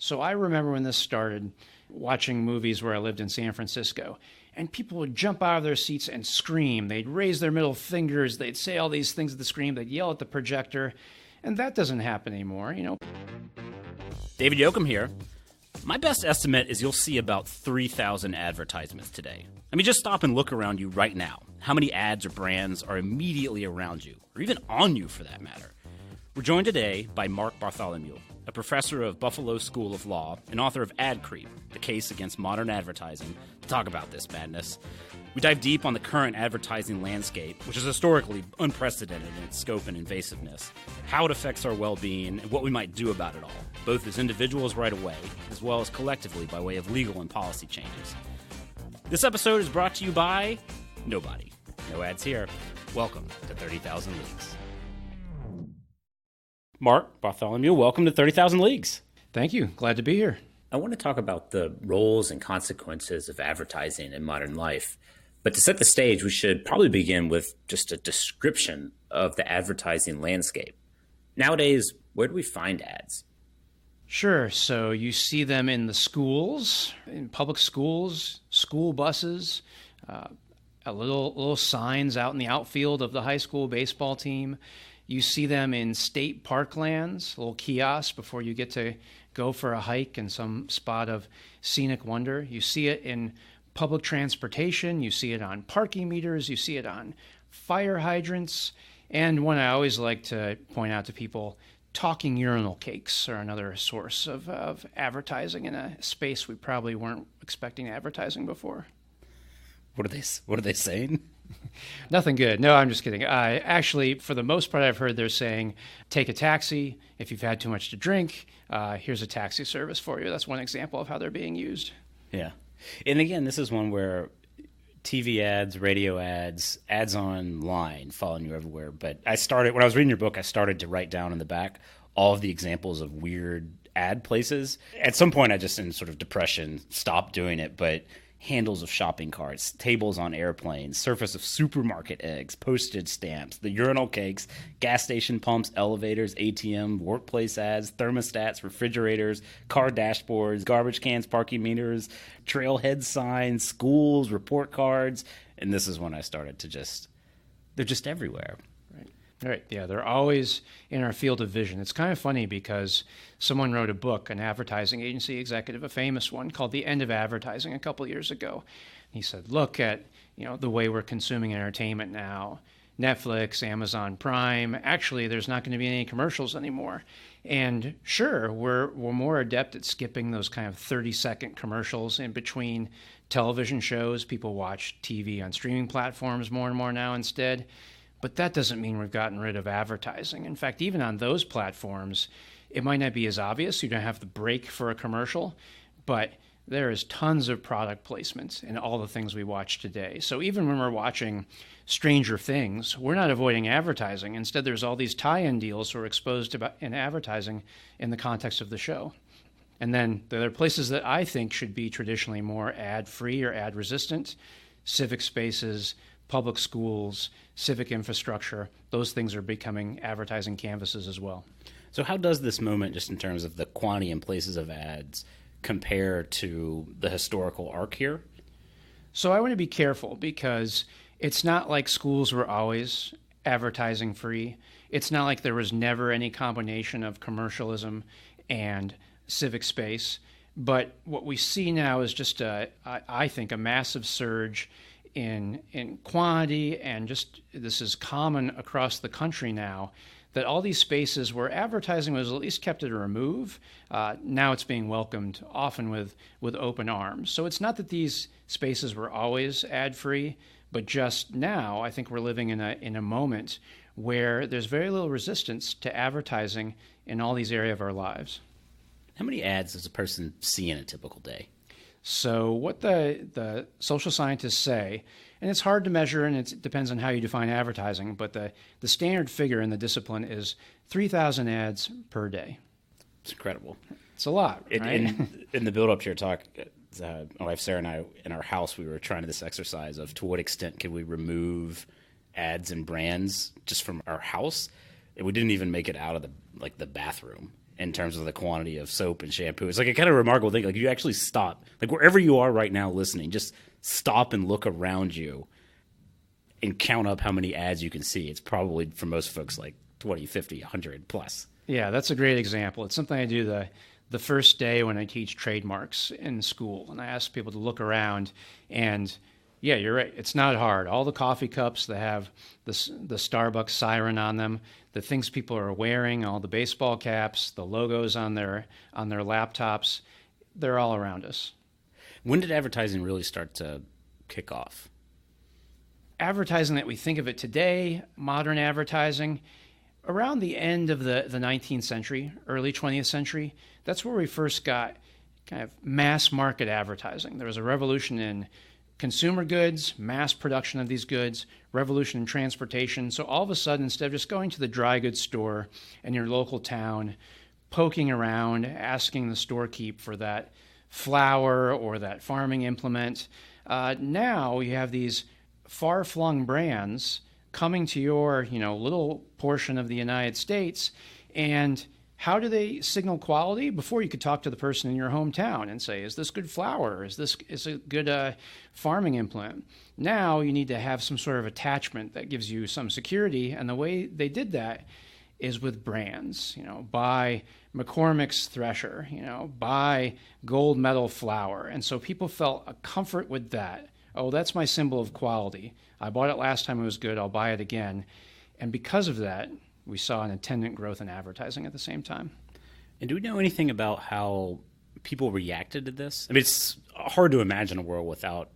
So I remember when this started, watching movies where I lived in San Francisco, and people would jump out of their seats and scream. They'd raise their middle fingers. They'd say all these things at the screen. They'd yell at the projector. And that doesn't happen anymore, David Yoakum here. My best estimate is you'll see about 3,000 advertisements today. I mean, just stop and look around you right now. How many ads or brands are immediately around you, or even on you for that matter? We're joined today by Mark Bartholomew, a professor of Buffalo School of Law and author of Adcreep, the case against modern advertising, to talk about this madness. We dive deep on the current advertising landscape, which is historically unprecedented in its scope and invasiveness, how it affects our well-being, and what we might do about it all, both as individuals right away, as well as collectively by way of legal and policy changes. This episode is brought to you by nobody. No ads here. Welcome to 30,000 Leagues. Mark Bartholomew, welcome to 30,000 Leagues. Thank you. Glad to be here. I want to talk about the roles and consequences of advertising in modern life. But to set the stage, we should probably begin with just a description of the advertising landscape. Nowadays, where do we find ads? Sure. So you see them in the schools, in public schools, school buses, little signs out in the outfield of the high school baseball team. You see them in state parklands, little kiosks before you get to go for a hike in some spot of scenic wonder. You see it in public transportation. You see it on parking meters. You see it on fire hydrants. And one I always like to point out to people, talking urinal cakes are another source of advertising in a space we probably weren't expecting advertising before. What are they saying? Nothing good. No, I'm just kidding. Actually, for the most part, I've heard they're saying, take a taxi. If you've had too much to drink, here's a taxi service for you. That's one example of how they're being used. Yeah. And again, this is one where TV ads, radio ads, ads online following you everywhere. But when I was reading your book, I started to write down in the back all of the examples of weird ad places. At some point, I just, in sort of depression, stopped doing it. But handles of shopping carts, tables on airplanes, surface of supermarket eggs, postage stamps, the urinal cakes, gas station pumps, elevators, ATM, workplace ads, thermostats, refrigerators, car dashboards, garbage cans, parking meters, trailhead signs, schools, report cards. And this is when I started to they're just everywhere. Right. Yeah, they're always in our field of vision. It's kind of funny because someone wrote a book, an advertising agency executive, a famous one, called The End of Advertising a couple years ago. He said, look at, the way we're consuming entertainment now. Netflix, Amazon Prime. Actually, there's not going to be any commercials anymore. And sure, we're more adept at skipping those kind of 30-second commercials in between television shows. People watch TV on streaming platforms more and more now instead. But that doesn't mean we've gotten rid of advertising. In fact, even on those platforms, it might not be as obvious. You don't have to break for a commercial, but there is tons of product placements in all the things we watch today. So even when we're watching Stranger Things, we're not avoiding advertising. Instead, there's all these tie-in deals we're exposed to in advertising in the context of the show. And then there are places that I think should be traditionally more ad-free or ad-resistant, civic spaces, public schools, civic infrastructure. Those things are becoming advertising canvases as well. So how does this moment, just in terms of the quantity and places of ads, compare to the historical arc here? So I want to be careful because it's not like schools were always advertising free. It's not like there was never any combination of commercialism and civic space. But what we see now is just, I think, a massive surge in quantity, and just this is common across the country now, that all these spaces where advertising was at least kept at a remove, now it's being welcomed often with open arms. So it's not that these spaces were always ad-free, but just now I think we're living in a moment where there's very little resistance to advertising in all these areas of our lives. How many ads does a person see in a typical day? So what the social scientists say, and it's hard to measure and it depends on how you define advertising, but the standard figure in the discipline is 3,000 ads per day. It's incredible. It's a lot, right? In the build-up to your talk, my wife Sarah and I, in our house, we were trying this exercise of to what extent could we remove ads and brands just from our house. And we didn't even make it out of the bathroom. in terms of the quantity of soap and shampoo. It's like a kind of remarkable thing. Like you actually stop, like wherever you are right now listening, just stop and look around you and count up how many ads you can see. It's probably for most folks like 20, 50, 100 plus. Yeah, that's a great example. It's something I do the first day when I teach trademarks in school, and I ask people to look around, and yeah, you're right. It's not hard. All the coffee cups that have the Starbucks siren on them, the things people are wearing, all the baseball caps, the logos on their laptops, they're all around us. When did advertising really start to kick off? Advertising that we think of it today, modern advertising, around the end of the 19th century, early 20th century, that's where we first got kind of mass market advertising. There was a revolution in consumer goods, mass production of these goods, revolution in transportation. So all of a sudden, instead of just going to the dry goods store in your local town, poking around, asking the storekeep for that flour or that farming implement, now you have these far-flung brands coming to your, little portion of the United States. And how do they signal quality? Before, you could talk to the person in your hometown and say, is this good flour? Is a good farming implement? Now you need to have some sort of attachment that gives you some security. And the way they did that is with brands, buy McCormick's Thresher, buy gold medal flour. And so people felt a comfort with that. Oh, that's my symbol of quality. I bought it last time, it was good, I'll buy it again. And because of that, we saw an attendant growth in advertising at the same time. And do we know anything about how people reacted to this? I mean, it's hard to imagine a world without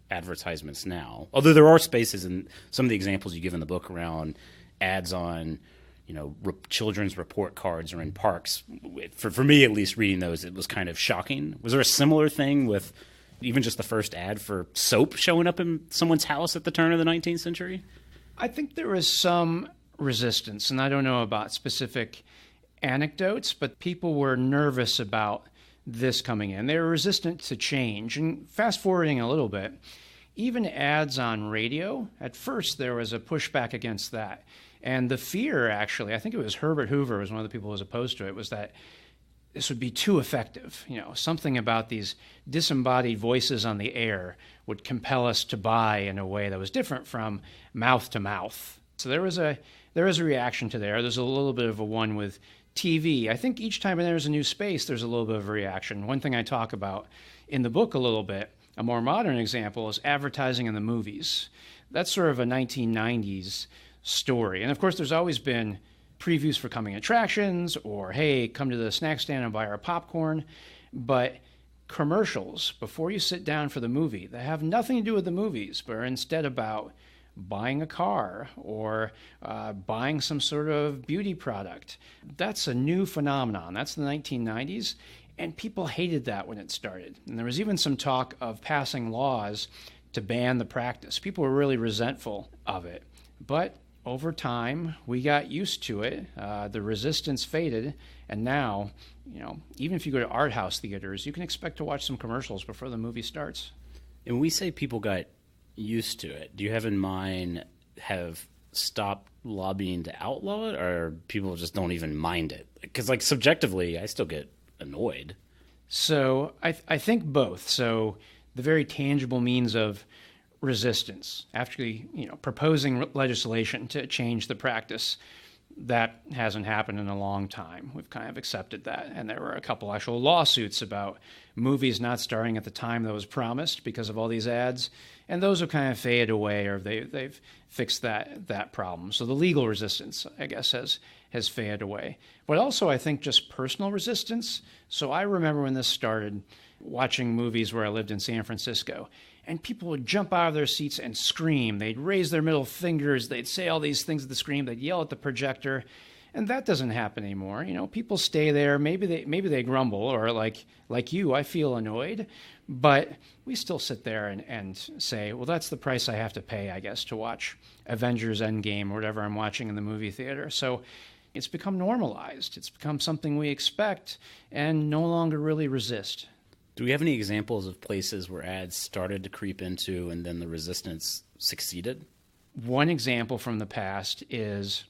advertisements now. Although there are spaces in some of the examples you give in the book around ads on, children's report cards or in parks. For me, at least, reading those, it was kind of shocking. Was there a similar thing with even just the first ad for soap showing up in someone's house at the turn of the 19th century? I think there was some resistance, and I don't know about specific anecdotes, but people were nervous about this coming in. They were resistant to change. And fast forwarding a little bit, even ads on radio, at first there was a pushback against that. And the fear, actually, I think it was Herbert Hoover was one of the people who was opposed to it, was that this would be too effective. Something about these disembodied voices on the air would compel us to buy in a way that was different from mouth to mouth. So there was a reaction to there. There's a little bit of a one with TV. I think each time there's a new space, there's a little bit of a reaction. One thing I talk about in the book a little bit, a more modern example, is advertising in the movies. That's sort of a 1990s story. And of course, there's always been previews for coming attractions, or, hey, come to the snack stand and buy our popcorn. But commercials, before you sit down for the movie, that have nothing to do with the movies, but are instead about buying a car or buying some sort of beauty product. That's a new phenomenon. That's the 1990s. And people hated that when it started. And there was even some talk of passing laws to ban the practice. People were really resentful of it. But over time, we got used to it. The resistance faded, and now, even if you go to art house theaters, you can expect to watch some commercials before the movie starts. And when we say people got used to it, do you have in mind have stopped lobbying to outlaw it, or people just don't even mind it? Because, subjectively, I still get annoyed. So I think both. So the very tangible means of resistance, actually, proposing legislation to change the practice, that hasn't happened in a long time. We've kind of accepted that. And there were a couple actual lawsuits about movies not starting at the time that was promised because of all these ads. And those have kind of faded away, or they've fixed that problem. So the legal resistance, I guess, has faded away. But also, I think, just personal resistance. So I remember when this started, watching movies where I lived in San Francisco, and people would jump out of their seats and scream. They'd raise their middle fingers. They'd say all these things at the screen. They'd yell at the projector. And that doesn't happen anymore. People stay there. Maybe they grumble, or like you, I feel annoyed. But we still sit there and say, well, that's the price I have to pay, I guess, to watch Avengers Endgame or whatever I'm watching in the movie theater. So it's become normalized. It's become something we expect and no longer really resist. Do we have any examples of places where ads started to creep into and then the resistance succeeded? One example from the past is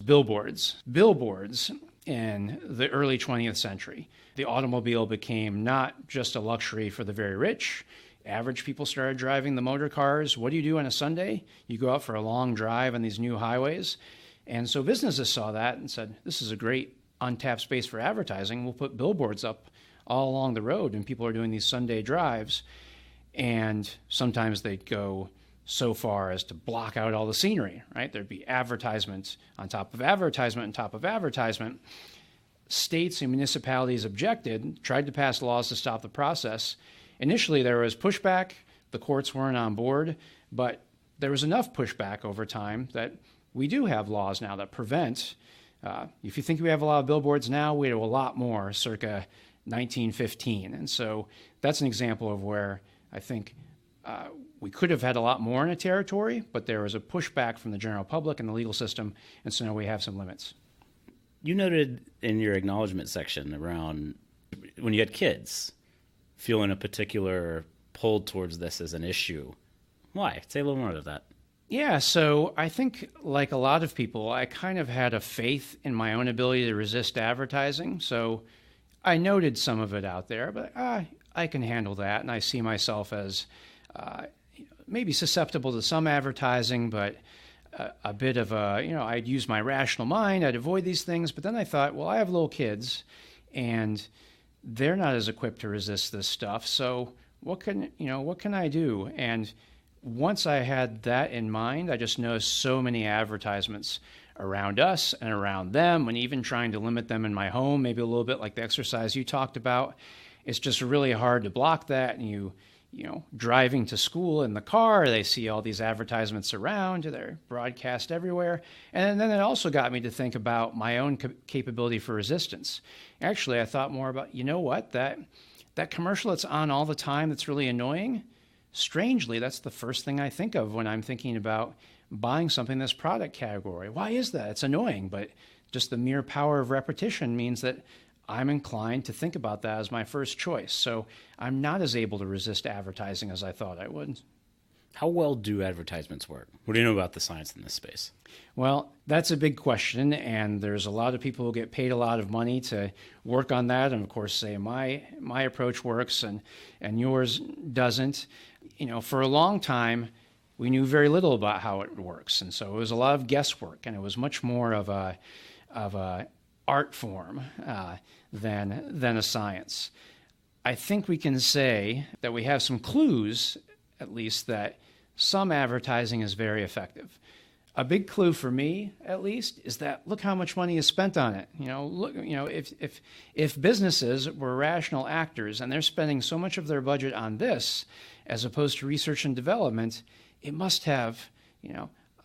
billboards. Billboards in the early 20th century. The automobile became not just a luxury for the very rich. Average people started driving the motor cars. What do you do on a Sunday? You go out for a long drive on these new highways. And so businesses saw that and said, this is a great untapped space for advertising. We'll put billboards up all along the road, and people are doing these Sunday drives. And sometimes they'd go so far as to block out all the scenery, right? There'd be advertisements on top of advertisement on top of advertisement. States and municipalities objected, tried to pass laws to stop the process. Initially, there was pushback. The courts weren't on board, but there was enough pushback over time that we do have laws now that prevent. If you think we have a lot of billboards now, we have a lot more circa 1915. And so that's an example of where I think we could have had a lot more in a territory, but there was a pushback from the general public and the legal system, and so now we have some limits. You noted in your acknowledgement section around when you had kids feeling a particular pull towards this as an issue. Why? Say a little more of that. Yeah, so I think like a lot of people, I kind of had a faith in my own ability to resist advertising. So I noted some of it out there, but I can handle that. And I see myself as maybe susceptible to some advertising, but a bit of I'd use my rational mind. I'd avoid these things. But then I thought, well, I have little kids and they're not as equipped to resist this stuff. So what can I do? And once I had that in mind, I just noticed so many advertisements around us and around them, and even trying to limit them in my home, maybe a little bit like the exercise you talked about. It's just really hard to block that. And driving to school in the car, they see all these advertisements around, they're broadcast everywhere. And then it also got me to think about my own capability for resistance. Actually, I thought more about, that commercial that's on all the time that's really annoying, strangely, that's the first thing I think of when I'm thinking about buying something in this product category. Why is that? It's annoying, but just the mere power of repetition means that I'm inclined to think about that as my first choice. So I'm not as able to resist advertising as I thought I would. How well do advertisements work? What do you know about the science in this space? Well, that's a big question, and there's a lot of people who get paid a lot of money to work on that, and of course say my approach works and yours doesn't. For a long time, we knew very little about how it works, and so it was a lot of guesswork, and it was much more of a art form than a science. I think we can say that we have some clues, at least, that some advertising is very effective. A big clue for me, at least, is that look how much money is spent on it. If businesses were rational actors and they're spending so much of their budget on this as opposed to research and development, it must have,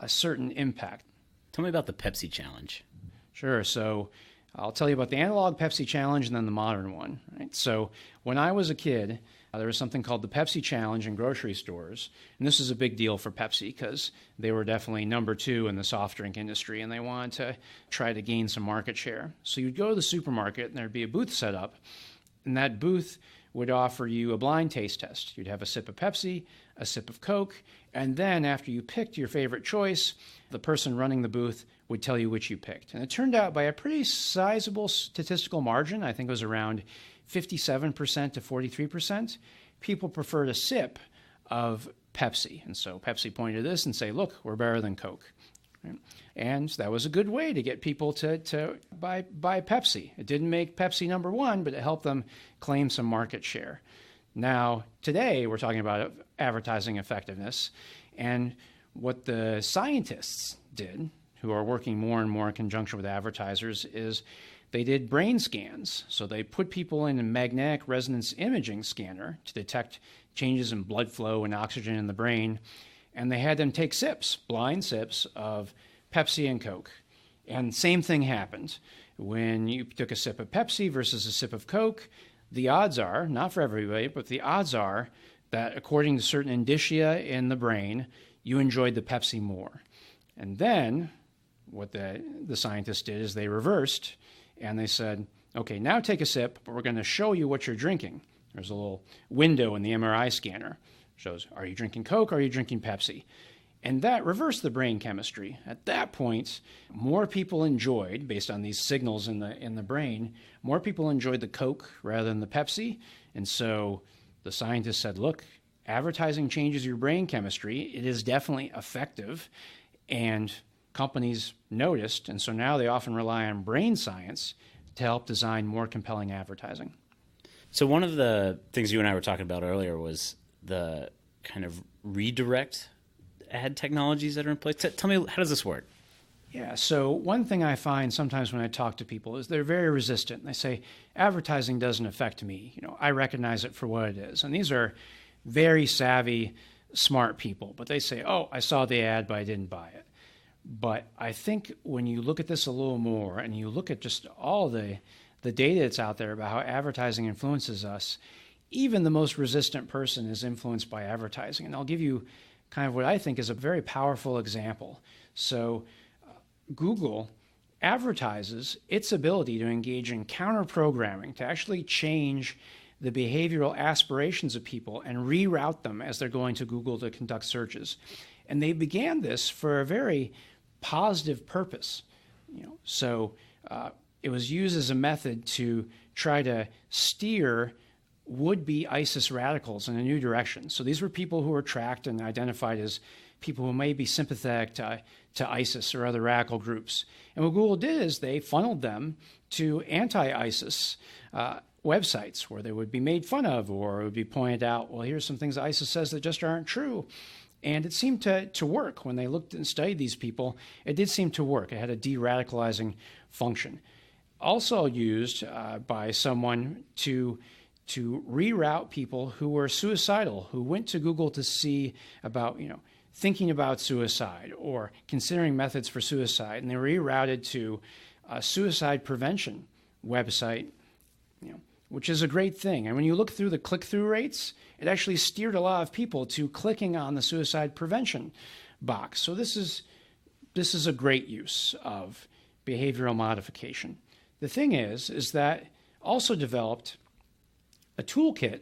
a certain impact. Tell me about the Pepsi challenge. Sure. So I'll tell you about the analog Pepsi challenge and then the modern one. Right? So when I was a kid, there was something called the Pepsi challenge in grocery stores. And this is a big deal for Pepsi because they were definitely number 2 in the soft drink industry and they wanted to try to gain some market share. So you'd go to the supermarket and there'd be a booth set up, and that booth would offer you a blind taste test. You'd have a sip of Pepsi, a sip of Coke, and then after you picked your favorite choice, the person running the booth would tell you which you picked. And it turned out by a pretty sizable statistical margin, I think it was around 57% to 43%, people preferred a sip of Pepsi. And so Pepsi pointed to this and say, look, we're better than Coke. Right? And that was a good way to get people to buy Pepsi. It didn't make Pepsi number 1, but it helped them claim some market share. Now, today, we're talking about advertising effectiveness. And what the scientists did, who are working more and more in conjunction with advertisers, is they did brain scans. So they put people in a magnetic resonance imaging scanner to detect changes in blood flow and oxygen in the brain. And they had them take sips, blind sips, of Pepsi and Coke. And same thing happened. When you took a sip of Pepsi versus a sip of Coke, the odds are, not for everybody, but the odds are that according to certain indicia in the brain, you enjoyed the Pepsi more. And then what the scientists did is they reversed and they said, okay, now take a sip, but we're going to show you what you're drinking. There's a little window in the MRI scanner. Shows, are you drinking Coke or are you drinking Pepsi? And that reversed the brain chemistry. At that point, more people enjoyed, based on these signals in the brain, more people enjoyed the Coke rather than the Pepsi. And so the scientists said, look, advertising changes your brain chemistry. It is definitely effective. And companies noticed, and so now they often rely on brain science to help design more compelling advertising. So one of the things you and I were talking about earlier was the kind of redirect ad technologies that are in place. Tell me, how does this work? Yeah, so one thing I find sometimes when I talk to people is they're very resistant. They say, advertising doesn't affect me. I recognize it for what it is. And these are very savvy, smart people. But they say, oh, I saw the ad, but I didn't buy it. But I think when you look at this a little more and you look at just all the data that's out there about how advertising influences us, even the most resistant person is influenced by advertising. And I'll give you kind of what I think is a very powerful example. So Google advertises its ability to engage in counter-programming, to actually change the behavioral aspirations of people and reroute them as they're going to Google to conduct searches. And they began this for a very positive purpose. So it was used as a method to try to steer would-be ISIS radicals in a new direction. So these were people who were tracked and identified as people who may be sympathetic to ISIS or other radical groups. And what Google did is they funneled them to anti-ISIS websites where they would be made fun of, or it would be pointed out, well, here's some things ISIS says that just aren't true. And it seemed to work. When they looked and studied these people, it did seem to work. It had a de-radicalizing function. Also used by someone to reroute people who were suicidal, who went to Google to see about, thinking about suicide or considering methods for suicide. And they were rerouted to a suicide prevention website, which is a great thing. And when you look through the click-through rates, it actually steered a lot of people to clicking on the suicide prevention box. So this is a great use of behavioral modification. The thing is that also developed a toolkit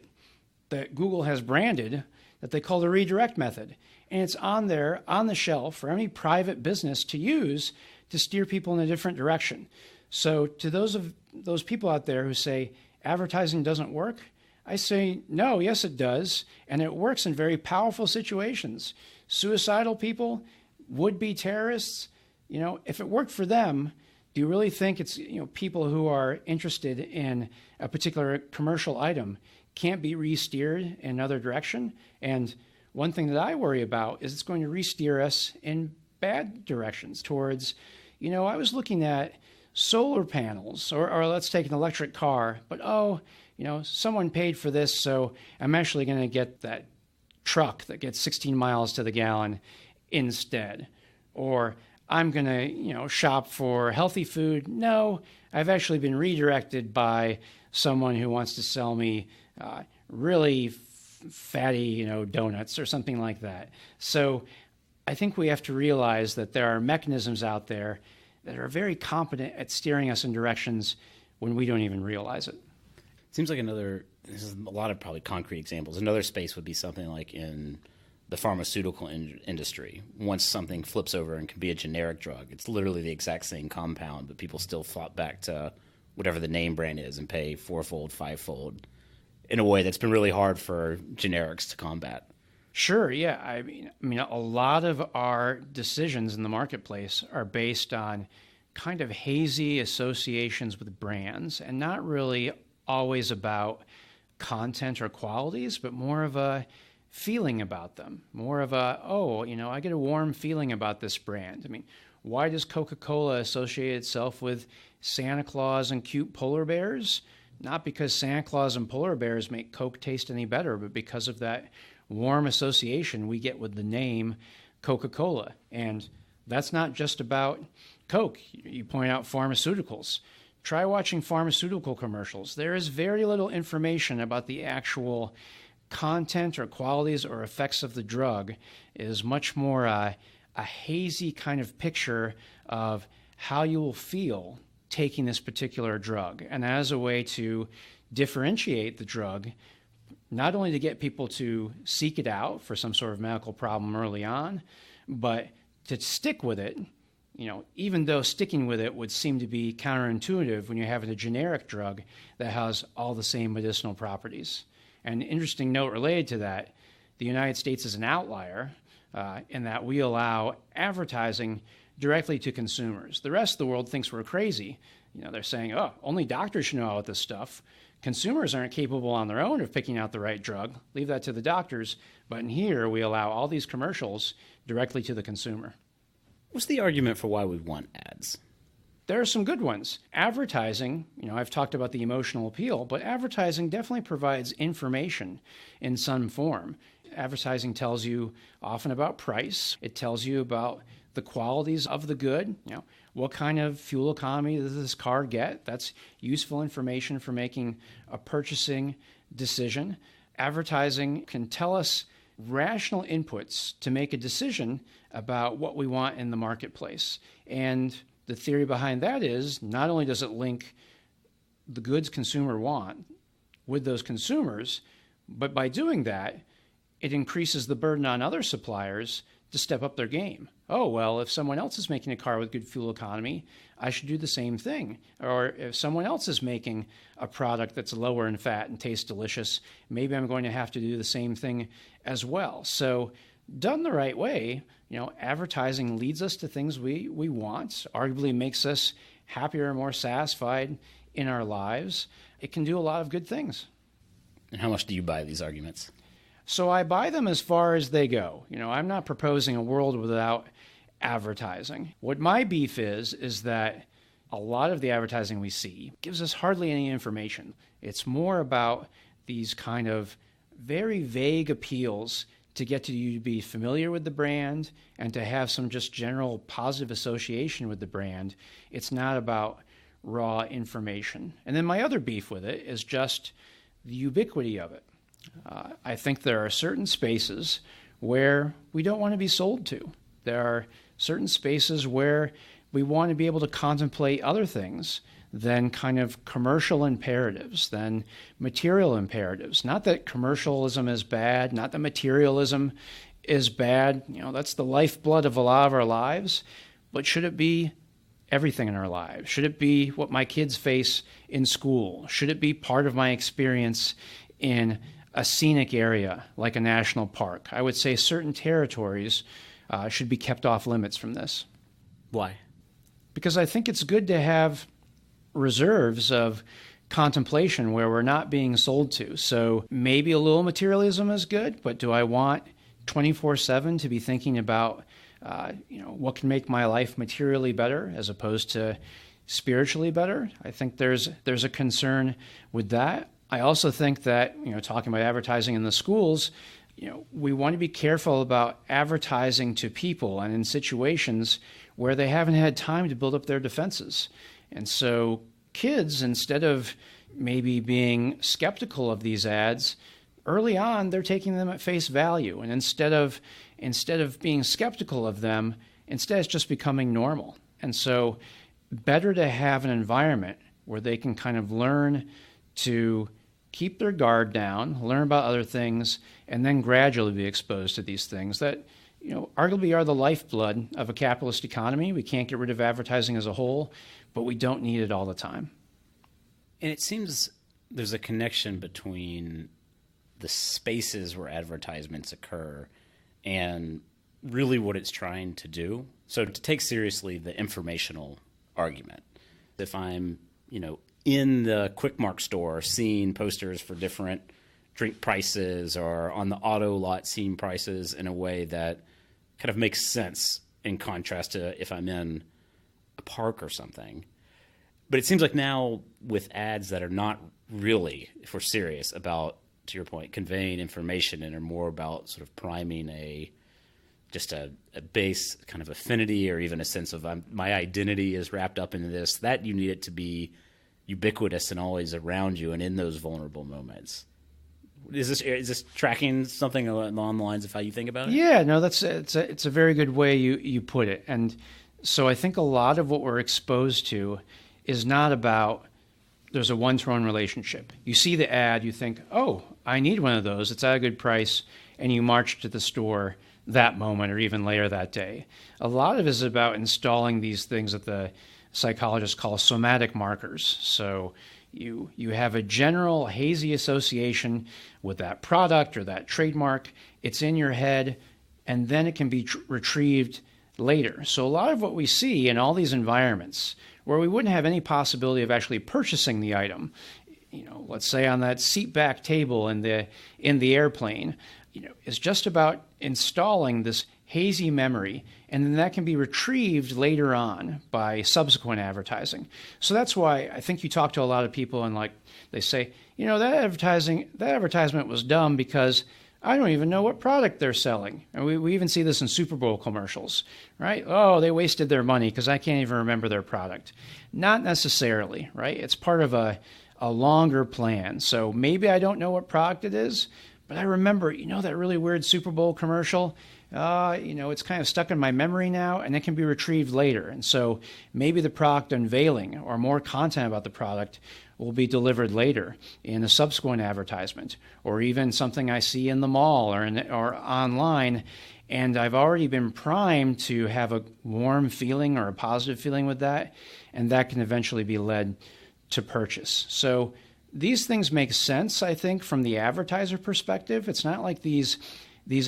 that Google has branded that they call the redirect method. And it's on there, on the shelf, for any private business to use to steer people in a different direction. So to those people out there who say advertising doesn't work, I say, no, yes, it does. And it works in very powerful situations. Suicidal people, would-be terrorists, if it worked for them, do you really think it's, people who are interested in a particular commercial item can't be re-steered in another direction? And one thing that I worry about is it's going to re-steer us in bad directions towards, I was looking at solar panels, or let's take an electric car, but someone paid for this, so I'm actually going to get that truck that gets 16 miles to the gallon instead. Or I'm going to, shop for healthy food. No, I've actually been redirected by someone who wants to sell me really fatty, donuts or something like that. So I think we have to realize that there are mechanisms out there that are very competent at steering us in directions when we don't even realize it. Seems like this is a lot of probably concrete examples. Another space would be something like in the pharmaceutical industry. Once something flips over and can be a generic drug, it's literally the exact same compound, but people still flop back to whatever the name brand is and pay fourfold, fivefold in a way that's been really hard for generics to combat. Sure, yeah. I mean, a lot of our decisions in the marketplace are based on kind of hazy associations with brands and not really always about content or qualities, but more of a feeling about them, more of a, I get a warm feeling about this brand. I mean, why does Coca-Cola associate itself with Santa Claus and cute polar bears? Not because Santa Claus and polar bears make Coke taste any better, but because of that warm association we get with the name Coca-Cola. And that's not just about Coke. You point out pharmaceuticals. Try watching pharmaceutical commercials. There is very little information about the actual content or qualities or effects of the drug. It is much more a hazy kind of picture of how you will feel taking this particular drug. And as a way to differentiate the drug, not only to get people to seek it out for some sort of medical problem early on, But to stick with it, even though sticking with it would seem to be counterintuitive when you're having a generic drug that has all the same medicinal properties. And an interesting note related to that, the United States is an outlier in that we allow advertising directly to consumers. The rest of the world thinks we're crazy. They're saying, oh, only doctors should know about this stuff. Consumers aren't capable on their own of picking out the right drug. Leave that to the doctors. But in here, we allow all these commercials directly to the consumer. What's the argument for why we want ads? There are some good ones. Advertising, I've talked about the emotional appeal, but advertising definitely provides information in some form. Advertising tells you often about price. It tells you about the qualities of the good. What kind of fuel economy does this car get? That's useful information for making a purchasing decision. Advertising can tell us rational inputs to make a decision about what we want in the marketplace. And the theory behind that is not only does it link the goods consumer want with those consumers, but by doing that, it increases the burden on other suppliers to step up their game. Oh, well, if someone else is making a car with good fuel economy, I should do the same thing. Or if someone else is making a product that's lower in fat and tastes delicious, maybe I'm going to have to do the same thing as well. So done the right way, advertising leads us to things we want, arguably makes us happier and more satisfied in our lives. It can do a lot of good things. And how much do you buy these arguments? So I buy them as far as they go. I'm not proposing a world without advertising. What my beef is that a lot of the advertising we see gives us hardly any information. It's more about these kind of very vague appeals to get you to be familiar with the brand and to have some just general positive association with the brand. It's not about raw information. And then my other beef with it is just the ubiquity of it. I think there are certain spaces where we don't want to be sold to. There are certain spaces where we want to be able to contemplate other things than kind of commercial imperatives, than material imperatives. Not that commercialism is bad, not that materialism is bad. That's the lifeblood of a lot of our lives. But should it be everything in our lives? Should it be what my kids face in school? Should it be part of my experience in a scenic area like a national park? I would say certain territories should be kept off limits from this. Why? Because I think it's good to have reserves of contemplation where we're not being sold to. So maybe a little materialism is good, but do I want 24/7 to be thinking about what can make my life materially better as opposed to spiritually better? I think there's a concern with that. I also think that, talking about advertising in the schools, we want to be careful about advertising to people and in situations where they haven't had time to build up their defenses. And so kids, instead of maybe being skeptical of these ads, early on they're taking them at face value. And instead of being skeptical of them, instead it's just becoming normal. And so better to have an environment where they can kind of learn to keep their guard down, learn about other things, and then gradually be exposed to these things that, arguably are the lifeblood of a capitalist economy. We can't get rid of advertising as a whole, but we don't need it all the time. And it seems there's a connection between the spaces where advertisements occur and really what it's trying to do. So to take seriously the informational argument, if I'm, in the Quick Mart store seeing posters for different drink prices or on the auto lot seeing prices in a way that kind of makes sense in contrast to if I'm in a park or something. But it seems like now with ads that are not really, if we're serious about, to your point, conveying information and are more about sort of priming a base kind of affinity or even a sense of my identity is wrapped up in this, that you need it to be ubiquitous and always around you and in those vulnerable moments. Is this tracking something along the lines of how you think about it? Yeah, no, it's a very good way you put it. And so I think a lot of what we're exposed to is not about there's a one-to-one relationship. You see the ad, you think, oh, I need one of those. It's at a good price, and you march to the store that moment or even later that day. A lot of it is about installing these things that the psychologists call somatic markers. So you have a general hazy association with that product or that trademark. It's in your head, and then it can be retrieved later. So a lot of what we see in all these environments where we wouldn't have any possibility of actually purchasing the item, let's say on that seat back table in the airplane, is just about installing this hazy memory, and then that can be retrieved later on by subsequent advertising. So that's why I think you talk to a lot of people and they say, that advertisement was dumb because I don't even know what product they're selling. And we even see this in Super Bowl commercials, right? Oh, they wasted their money because I can't even remember their product. Not necessarily, right? It's part of a longer plan. So maybe I don't know what product it is, but I remember, that really weird Super Bowl commercial. It's kind of stuck in my memory now, and it can be retrieved later. And so maybe the product unveiling or more content about the product will be delivered later in a subsequent advertisement, or even something I see in the mall or online, and I've already been primed to have a warm feeling or a positive feeling with that, and that can eventually be led to purchase. So these things make sense, I think, from the advertiser perspective. It's not like these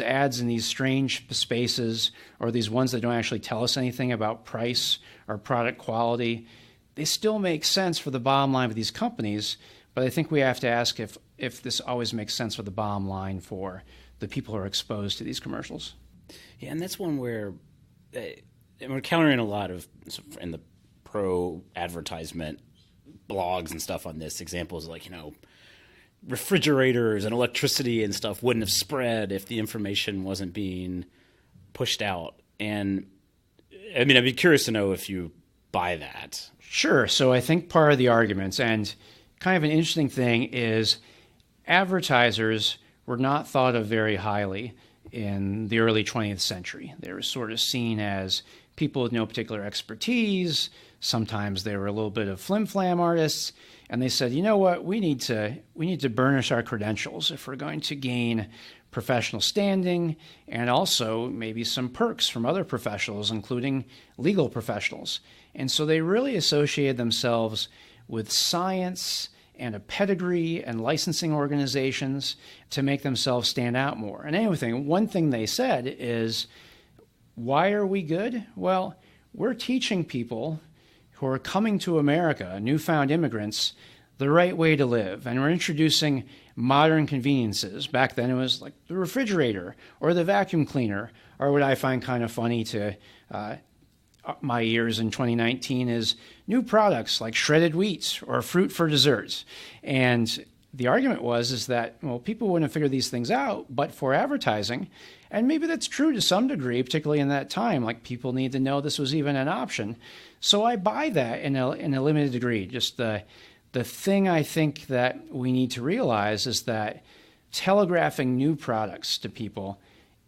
ads in these strange spaces or these ones that don't actually tell us anything about price or product quality. They still make sense for the bottom line of these companies, but I think we have to ask if this always makes sense for the bottom line for the people who are exposed to these commercials. Yeah, and that's one where we're countering a lot of, in the pro-advertisement blogs and stuff on this, examples like, refrigerators and electricity and stuff wouldn't have spread if the information wasn't being pushed out. And I'd be curious to know if you buy that. Sure. So I think part of the arguments, and kind of an interesting thing, is advertisers were not thought of very highly in the early 20th century. They were sort of seen as people with no particular expertise. Sometimes they were a little bit of flim-flam artists. And they said, you know what, we need to burnish our credentials if we're going to gain professional standing and also maybe some perks from other professionals, including legal professionals. And so they really associated themselves with science and a pedigree and licensing organizations to make themselves stand out more. And one thing they said is, why are we good? Well, we're teaching people who are coming to America, newfound immigrants, the right way to live. And we're introducing modern conveniences. Back then it was like the refrigerator or the vacuum cleaner, or what I find kind of funny to my ears in 2019 is new products like shredded wheat or fruit for desserts. And the argument is that, people wouldn't have figured these things out, but for advertising, and maybe that's true to some degree, particularly in that time, like people need to know this was even an option. So I buy that in a limited degree. Just the thing I think that we need to realize is that telegraphing new products to people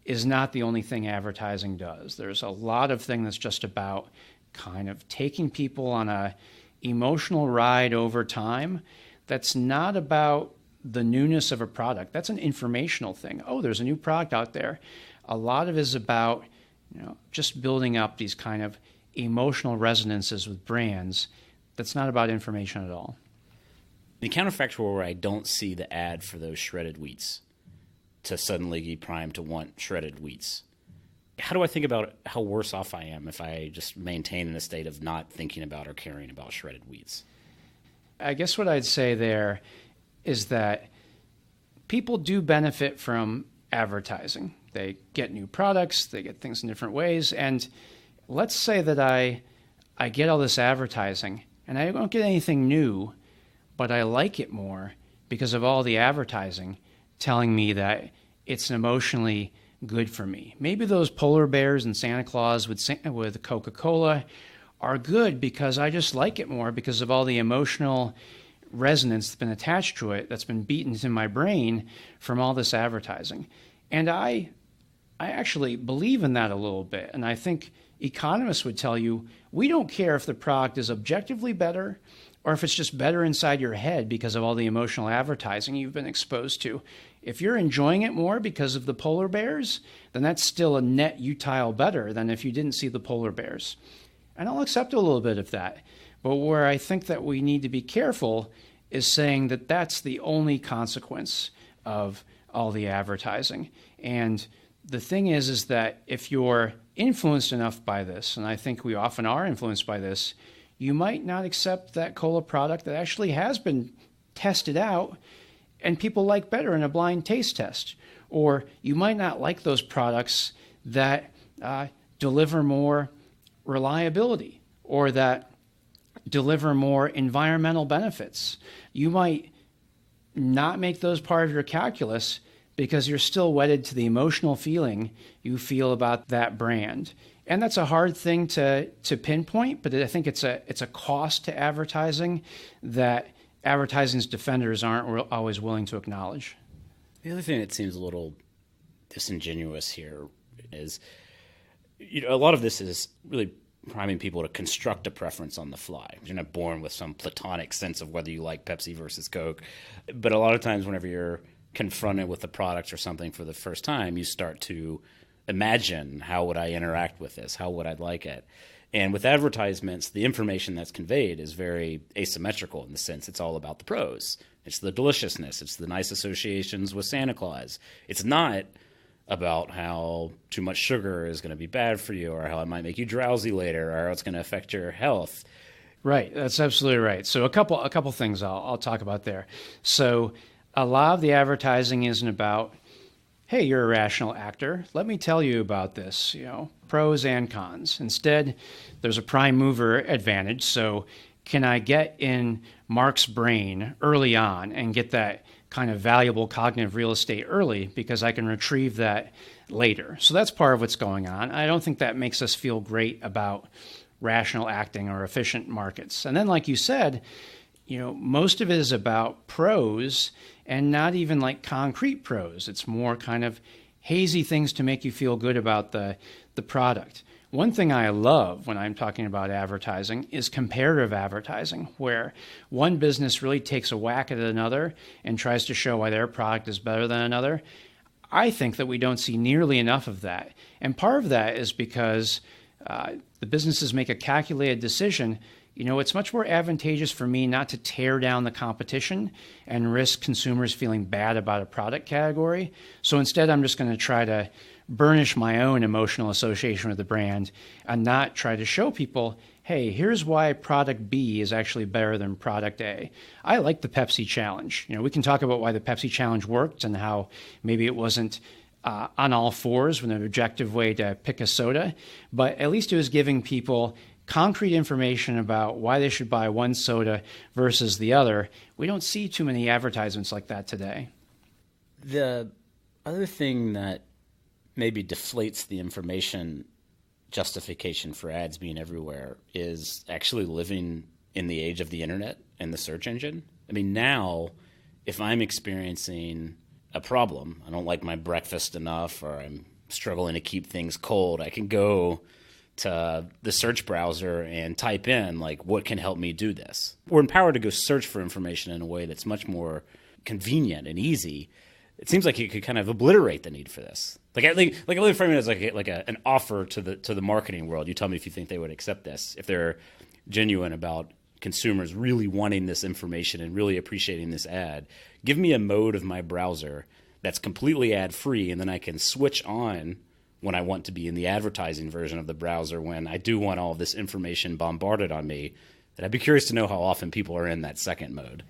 is not the only thing advertising does. There's a lot of things that's just about kind of taking people on a emotional ride over time. That's not about the newness of a product. That's an informational thing. Oh, there's a new product out there. A lot of it is about, just building up these kind of emotional resonances with brands. That's not about information at all. The counterfactual where I don't see the ad for those shredded wheats to suddenly be primed to want shredded wheats. How do I think about how worse off I am if I just maintain in a state of not thinking about or caring about shredded wheats? I guess what I'd say there is that people do benefit from advertising. They get new products, they get things in different ways, and let's say that I get all this advertising and I don't get anything new, but I like it more because of all the advertising telling me that it's emotionally good for me. Maybe those polar bears and Santa Claus with Coca-Cola are good because I just like it more because of all the emotional resonance that's been attached to it, that's been beaten into my brain from all this advertising. And I actually believe in that a little bit. And I think economists would tell you, we don't care if the product is objectively better or if it's just better inside your head because of all the emotional advertising you've been exposed to. If you're enjoying it more because of the polar bears, then that's still a net utile better than if you didn't see the polar bears. And I'll accept a little bit of that. But where I think that we need to be careful is saying that that's the only consequence of all the advertising. And the thing is that if you're influenced enough by this, and I think we often are influenced by this, you might not accept that cola product that actually has been tested out and people like better in a blind taste test. Or you might not like those products that deliver more reliability or that deliver more environmental benefits. You might not make those part of your calculus because you're still wedded to the emotional feeling you feel about that brand. And that's a hard thing to pinpoint, but I think it's a cost to advertising that advertising's defenders aren't always willing to acknowledge. The other thing that seems a little disingenuous here is, a lot of this is really priming people to construct a preference on the fly. You're not born with some platonic sense of whether you like Pepsi versus Coke. But a lot of times whenever you're confronted with a product or something for the first time, you start to imagine, how would I interact with this? How would I like it? And with advertisements, the information that's conveyed is very asymmetrical in the sense it's all about the pros. It's the deliciousness. It's the nice associations with Santa Claus. It's not about how too much sugar is going to be bad for you or how it might make you drowsy later or how it's going to affect your health. Right. That's absolutely right. So a couple things I'll talk about there. So a lot of the advertising isn't about, hey, you're a rational actor. Let me tell you about this, pros and cons. Instead, there's a prime mover advantage. So can I get in Mark's brain early on and get that kind of valuable cognitive real estate early because I can retrieve that later? So that's part of what's going on. I don't think that makes us feel great about rational acting or efficient markets. And then, like you said, most of it is about pros and not even like concrete pros. It's more kind of hazy things to make you feel good about the product. One thing I love when I'm talking about advertising is comparative advertising, where one business really takes a whack at another and tries to show why their product is better than another. I think that we don't see nearly enough of that. And part of that is because the businesses make a calculated decision. It's much more advantageous for me not to tear down the competition and risk consumers feeling bad about a product category. So instead, I'm just going to try to burnish my own emotional association with the brand and not try to show people, hey, here's why product B is actually better than product A. I like the Pepsi challenge. We can talk about why the Pepsi challenge worked and how maybe it wasn't on all fours with an objective way to pick a soda, but at least it was giving people concrete information about why they should buy one soda versus the other. We don't see too many advertisements like that today. The other thing that maybe deflates the information justification for ads being everywhere is actually living in the age of the internet and the search engine. I mean, now, if I'm experiencing a problem, I don't like my breakfast enough or I'm struggling to keep things cold, I can go to the search browser and type in, what can help me do this? We're empowered to go search for information in a way that's much more convenient and easy. It seems like it could kind of obliterate the need for this. I really frame it as an offer to the marketing world. You tell me if you think they would accept this, if they're genuine about consumers really wanting this information and really appreciating this ad. Give me a mode of my browser that's completely ad-free, and then I can switch on when I want to be in the advertising version of the browser when I do want all of this information bombarded on me. And I'd be curious to know how often people are in that second mode.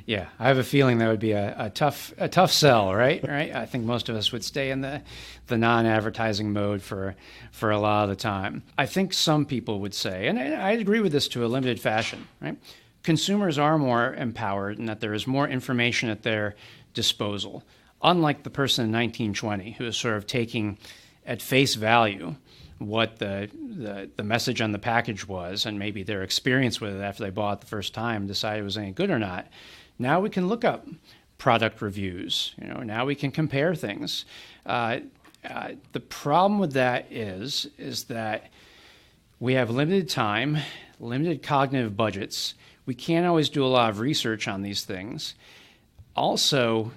Yeah, I have a feeling that would be a tough sell, right? I think most of us would stay in the non-advertising mode for a lot of the time. I think some people would say, and I agree with this to a limited fashion, right? Consumers are more empowered in that there is more information at their disposal. Unlike the person in 1920 who is sort of taking at face value what the message on the package was and maybe their experience with it after they bought it the first time, decided it was any good or not. Now we can look up product reviews. Now we can compare things. The problem with that is that we have limited time, limited cognitive budgets. we can't always do a lot of research on these things. Also,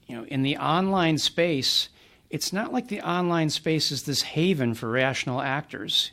in the online space, it's not like the online space is this haven for rational actors.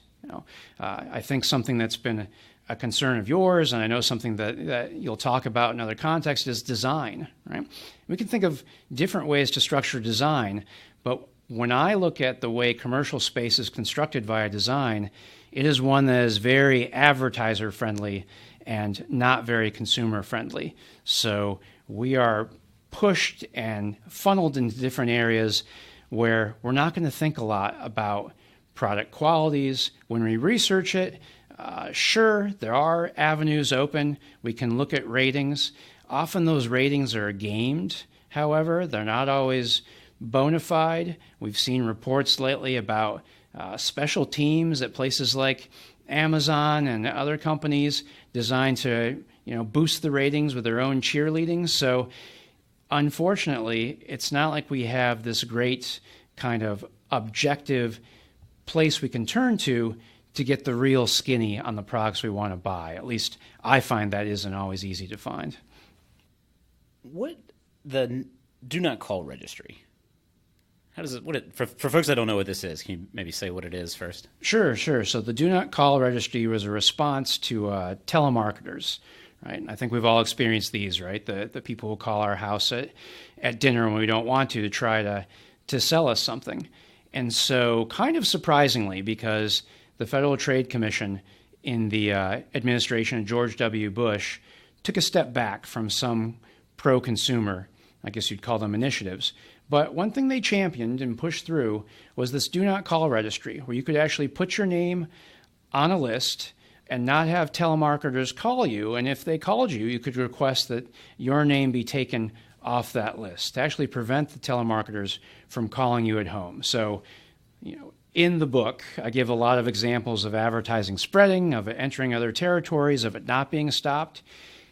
I think something that's been a concern of yours, and I know something that you'll talk about in other contexts, is design, right? We can think of different ways to structure design, but when I look at the way commercial space is constructed via design, it is one that is very advertiser-friendly and not very consumer-friendly. So we are pushed and funneled into different areas where we're not going to think a lot about product qualities. When we research it, sure, there are avenues open. We can look at ratings. Often those ratings are gamed, however. They're not always bona fide. We've seen reports lately about special teams at places like Amazon and other companies designed to boost the ratings with their own cheerleading. So unfortunately, it's not like we have this great kind of objective place we can turn to get the real skinny on the products we want to buy. At least I find that isn't always easy to find. What the Do Not Call Registry? How does it? For folks that don't know what this is, can you maybe say what it is first? Sure. So the Do Not Call Registry was a response to telemarketers, right? And I think we've all experienced these, right? The people who call our house at dinner when we don't want to try to sell us something. And so kind of surprisingly, because the Federal Trade Commission in the administration of George W. Bush took a step back from some pro-consumer, I guess you'd call them initiatives. But one thing they championed and pushed through was this Do Not Call Registry, where you could actually put your name on a list and not have telemarketers call you. And if they called you, you could request that your name be taken off that list to actually prevent the telemarketers from calling you at home. So, in the book, I give a lot of examples of advertising spreading, of it entering other territories, of it not being stopped.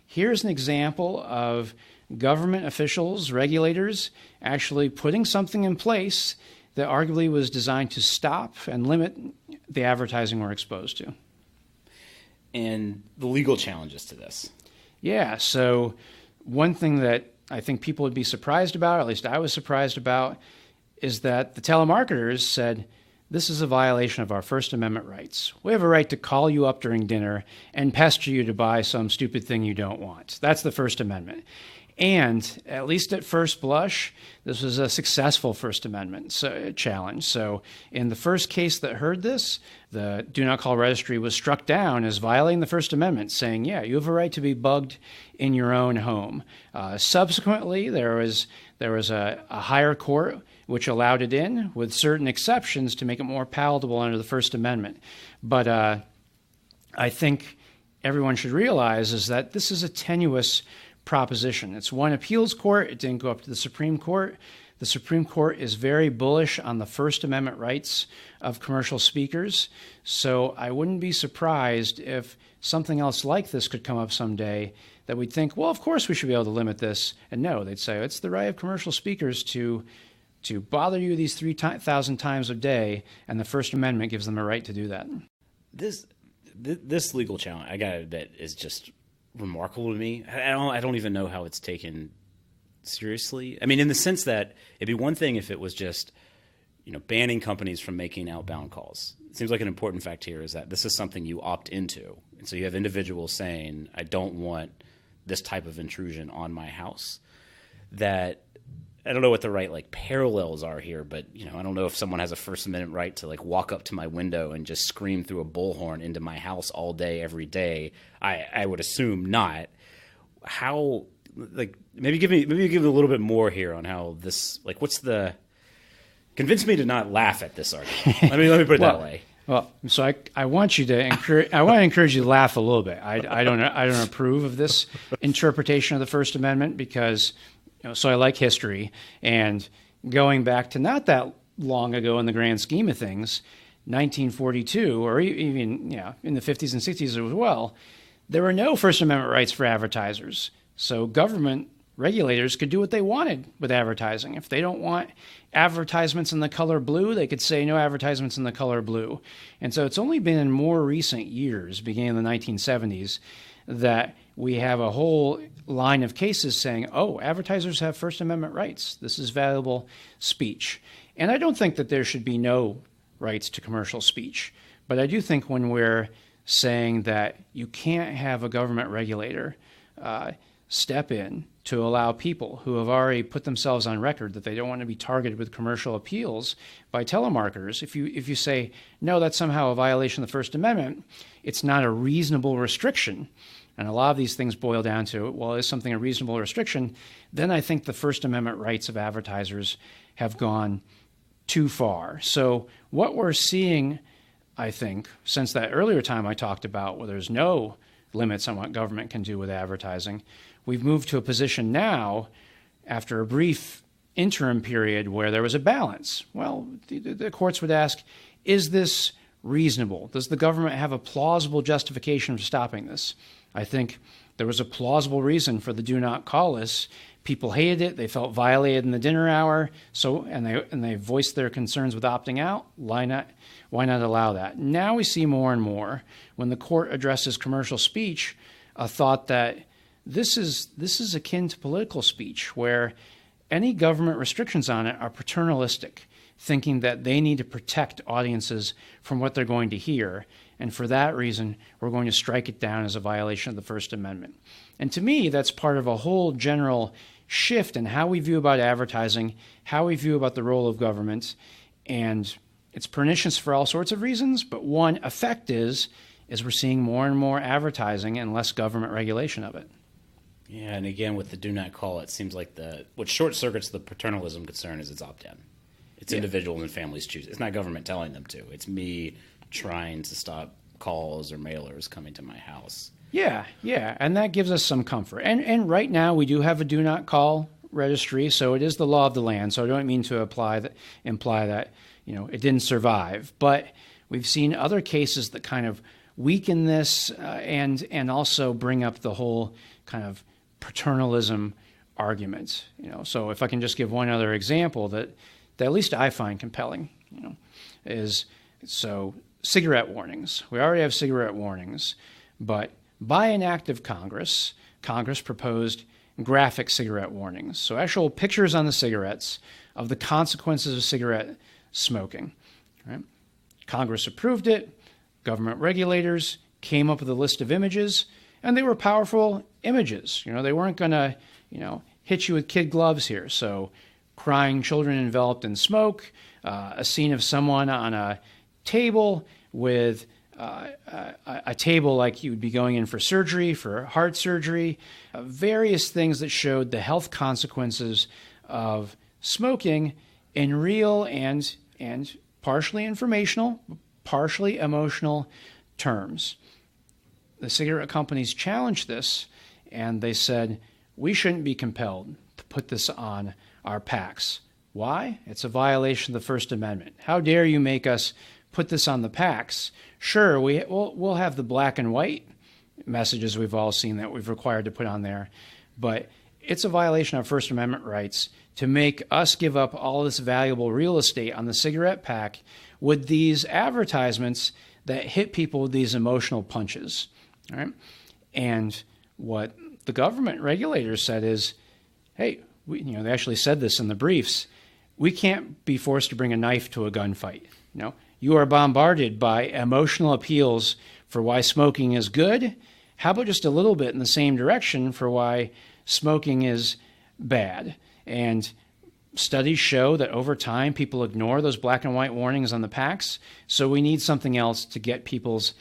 Here's an example of government officials, regulators, actually putting something in place that arguably was designed to stop and limit the advertising we're exposed to. And the legal challenges to this. Yeah, so one thing that I think people would be surprised about, or at least I was surprised about, is that the telemarketers said, this is a violation of our First Amendment rights. We have a right to call you up during dinner and pester you to buy some stupid thing you don't want. That's the First Amendment. And at least at first blush, this was a successful First Amendment challenge. So in the first case that heard this, the Do Not Call Registry was struck down as violating the First Amendment, saying, yeah, you have a right to be bugged in your own home. Subsequently, there was a higher court which allowed it in with certain exceptions to make it more palatable under the First Amendment. But I think everyone should realize is that this is a tenuous proposition. It's one appeals court. It didn't go up to the Supreme Court. The Supreme Court is very bullish on the First Amendment rights of commercial speakers. So I wouldn't be surprised if something else like this could come up someday that we'd think, well, of course we should be able to limit this. And no, they'd say it's the right of commercial speakers to bother you these 3,000 times a day, and the First Amendment gives them a right to do that. This legal challenge, I gotta admit, is just remarkable to me. I don't even know how it's taken seriously. I mean, in the sense that it'd be one thing if it was just, banning companies from making outbound calls. It seems like an important fact here is that this is something you opt into. And so you have individuals saying, I don't want this type of intrusion on my house. That I don't know what the right parallels are here, but I don't know if someone has a First Amendment right to walk up to my window and just scream through a bullhorn into my house all day, every day. I would assume not. How maybe give me a little bit more here on how this what's the convince me to not laugh at this argument. let me put it that way. Well, so I want you to encourage. I want to encourage you to laugh a little bit. I don't approve of this interpretation of the First Amendment because. So I like history, and going back to not that long ago in the grand scheme of things, 1942, or even in the 50s and 60s as well, there were no First Amendment rights for advertisers. So government regulators could do what they wanted with advertising. If they don't want advertisements in the color blue, they could say no advertisements in the color blue. And so it's only been in more recent years, beginning in the 1970s, that we have a whole line of cases saying, oh, advertisers have First Amendment rights. This is valuable speech. And I don't think that there should be no rights to commercial speech. But I do think when we're saying that you can't have a government regulator step in to allow people who have already put themselves on record that they don't want to be targeted with commercial appeals by telemarketers, if you say, no, that's somehow a violation of the First Amendment, it's not a reasonable restriction, and a lot of these things boil down to, well, is something a reasonable restriction, then I think the First Amendment rights of advertisers have gone too far. So what we're seeing, I think, since that earlier time I talked about where there's no limits on what government can do with advertising, we've moved to a position now, after a brief interim period where there was a balance. Well, the courts would ask, is this reasonable? Does the government have a plausible justification for stopping this? I think there was a plausible reason for the do not call list. People hated it. They felt violated in the dinner hour. And they voiced their concerns with opting out. Why not allow that? Now we see more and more, when the court addresses commercial speech, a thought that this is akin to political speech, where any government restrictions on it are paternalistic, thinking that they need to protect audiences from what they're going to hear. And for that reason, we're going to strike it down as a violation of the First Amendment. And to me, that's part of a whole general shift in how we view about advertising, how we view about the role of government. And it's pernicious for all sorts of reasons, but one effect is we're seeing more and more advertising and less government regulation of it. Yeah, and again, with the do not call, it seems like what short circuits the paternalism concern is it's opt-in. It's individuals and families choose. It's not government telling them to. It's me trying to stop calls or mailers coming to my house. Yeah, and that gives us some comfort. And right now we do have a do not call registry, so it is the law of the land. So I don't mean to imply that it didn't survive, but we've seen other cases that kind of weaken this and also bring up the whole kind of paternalism argument. So if I can just give one other example that at least I find compelling, is cigarette warnings. We already have cigarette warnings, but by an act of Congress proposed graphic cigarette warnings. So actual pictures on the cigarettes of the consequences of cigarette smoking. Right? Congress approved it. Government regulators came up with a list of images, and they were powerful images. They weren't going to, hit you with kid gloves here. So crying children enveloped in smoke, a scene of someone on a table with a table like you would be going in for surgery, for heart surgery, various things that showed the health consequences of smoking in real and partially informational, partially emotional terms. The cigarette companies challenged this, and they said, we shouldn't be compelled to put this on our packs. Why? It's a violation of the First Amendment. How dare you make us put this on the packs? Sure, we'll have the black and white messages we've all seen that we've required to put on there, but it's a violation of First Amendment rights to make us give up all this valuable real estate on the cigarette pack with these advertisements that hit people with these emotional punches. All right? And what the government regulators said is, hey, they actually said this in the briefs, we can't be forced to bring a knife to a gunfight. You are bombarded by emotional appeals for why smoking is good. How about just a little bit in the same direction for why smoking is bad? And studies show that over time, people ignore those black and white warnings on the packs. So we need something else to get people's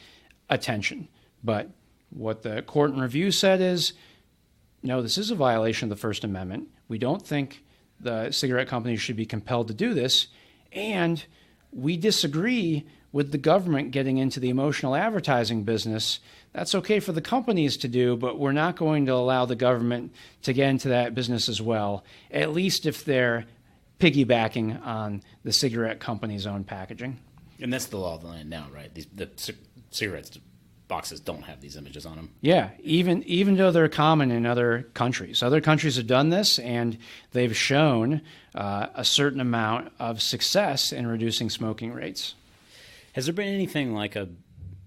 attention. But what the court in review said is, no, this is a violation of the First Amendment. We don't think the cigarette companies should be compelled to do this. And we disagree with the government getting into the emotional advertising business. That's okay for the companies to do, but we're not going to allow the government to get into that business as well, at least if they're piggybacking on the cigarette company's own packaging. And that's the law of the land now, right? The cigarettes boxes don't have these images on them. Yeah, even though they're common in other countries. Other countries have done this, and they've shown a certain amount of success in reducing smoking rates. Has there been anything like a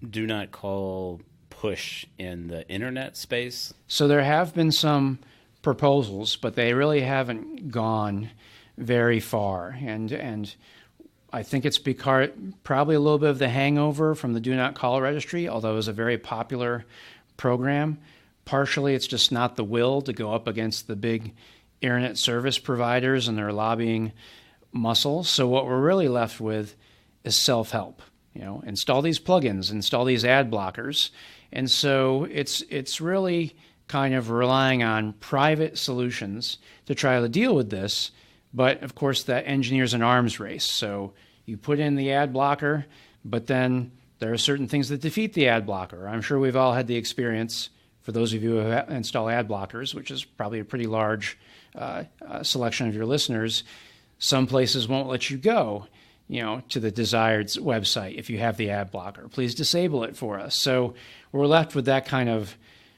do not call push in the internet space? So there have been some proposals, but they really haven't gone very far. And I think it's because probably a little bit of the hangover from the Do Not Call Registry, although it was a very popular program. Partially, it's just not the will to go up against the big internet service providers and their lobbying muscle. So what we're really left with is self-help. Install these plugins, install these ad blockers. And so it's really kind of relying on private solutions to try to deal with this. But of course, that engineers an arms race. So you put in the ad blocker, but then there are certain things that defeat the ad blocker. I'm sure we've all had the experience, for those of you who have installed ad blockers, which is probably a pretty large selection of your listeners. Some places won't let you go, to the desired website if you have the ad blocker. Please disable it for us. So we're left with that kind of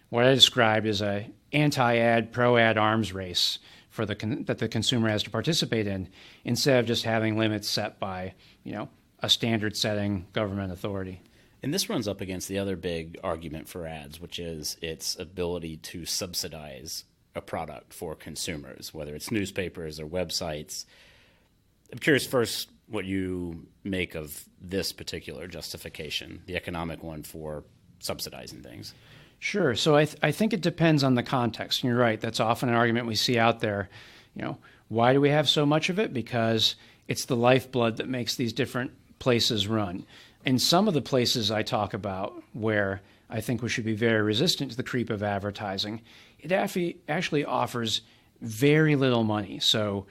what I described as a anti-ad, pro-ad arms race that the consumer has to participate in, instead of just having limits set by, a standard-setting government authority. And this runs up against the other big argument for ads, which is its ability to subsidize a product for consumers, whether it's newspapers or websites. I'm curious first what you make of this particular justification, the economic one for subsidizing things. Sure. So I think it depends on the context. And you're right. That's often an argument we see out there. Why do we have so much of it? Because it's the lifeblood that makes these different places run. In some of the places I talk about where I think we should be very resistant to the creep of advertising, it actually offers very little money. So,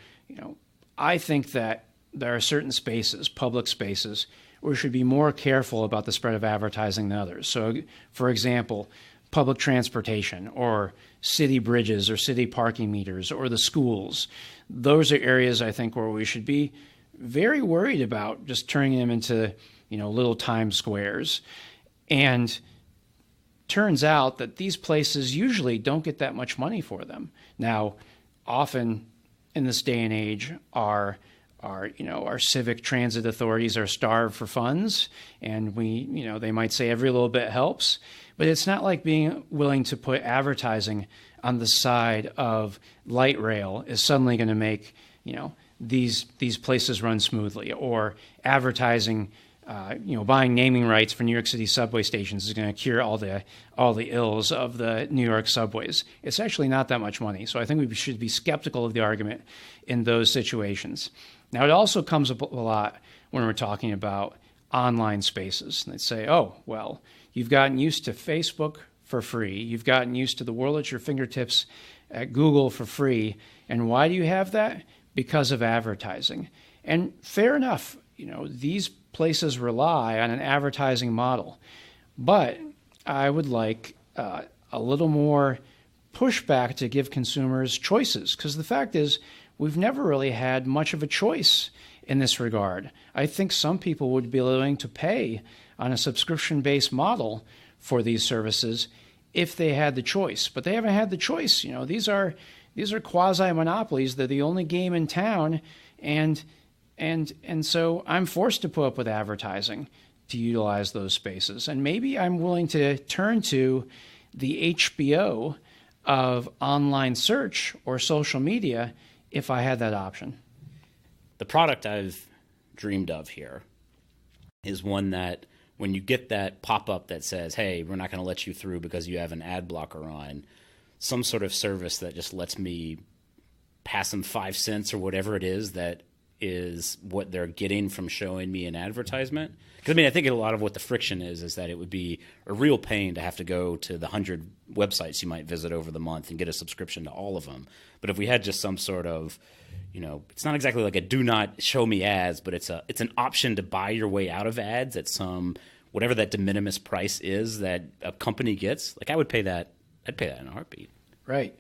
I think that there are certain spaces, public spaces, where we should be more careful about the spread of advertising than others. So, for example, public transportation or city bridges or city parking meters or the schools. Those are areas I think where we should be very worried about just turning them into, little Times Squares. And turns out that these places usually don't get that much money for them. Now, often in this day and age, our civic transit authorities are starved for funds, and they might say every little bit helps, but it's not like being willing to put advertising on the side of light rail is suddenly going to make, these places run smoothly, or advertising, buying naming rights for New York City subway stations is going to cure all the ills of the New York subways. It's actually not that much money. So I think we should be skeptical of the argument in those situations. Now, it also comes up a lot when we're talking about online spaces. And they say, oh, well, you've gotten used to Facebook for free. You've gotten used to the world at your fingertips at Google for free. And why do you have that? Because of advertising. And fair enough, these places rely on an advertising model. But I would like a little more pushback to give consumers choices, because the fact is we've never really had much of a choice in this regard. I think some people would be willing to pay on a subscription-based model for these services if they had the choice, but they haven't had the choice. These are quasi-monopolies. They're the only game in town, and so I'm forced to put up with advertising to utilize those spaces. And maybe I'm willing to turn to the HBO of online search or social media if I had that option. The product I've dreamed of here is one that when you get that pop-up that says, hey, we're not going to let you through because you have an ad blocker on, some sort of service that just lets me pass them 5 cents or whatever it is that is what they're getting from showing me an advertisement. Because, I think a lot of what the friction is that it would be a real pain to have to go to the 100 websites you might visit over the month and get a subscription to all of them. But if we had just some sort of, it's not exactly like a do not show me ads, but it's an option to buy your way out of ads at some, whatever that de minimis price is that a company gets. Like, I would pay that. I'd pay that in a heartbeat. Right.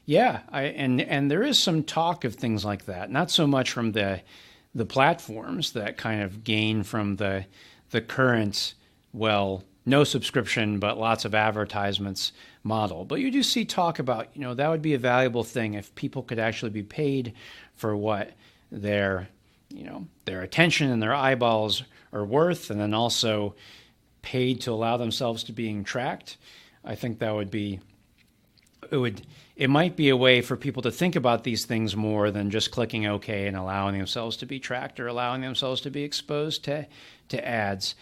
Yeah, and there is some talk of things like that. Not so much from the platforms that kind of gain from the current, no subscription but lots of advertisements model. But you do see talk about, that would be a valuable thing if people could actually be paid for what their attention and their eyeballs are worth, and then also paid to allow themselves to being tracked, I think that would be, it might be a way for people to think about these things more than just clicking OK and allowing themselves to be tracked or allowing themselves to be exposed to ads.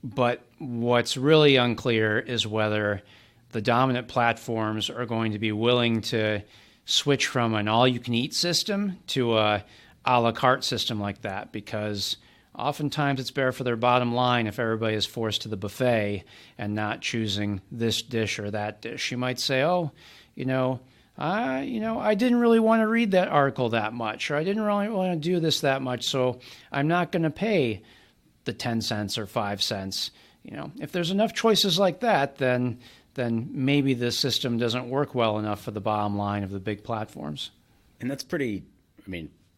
But what's really unclear is whether the dominant platforms are going to be willing to switch from an all-you-can-eat system to a la carte system like that, because oftentimes it's better for their bottom line if everybody is forced to the buffet and not choosing this dish or that dish. You might say, oh, I didn't really want to read that article that much, or I didn't really want to do this that much, so I'm not going to pay the 10 cents or 5 cents. If there's enough choices like that, then maybe the system doesn't work well enough for the bottom line of the big platforms. And that's pretty,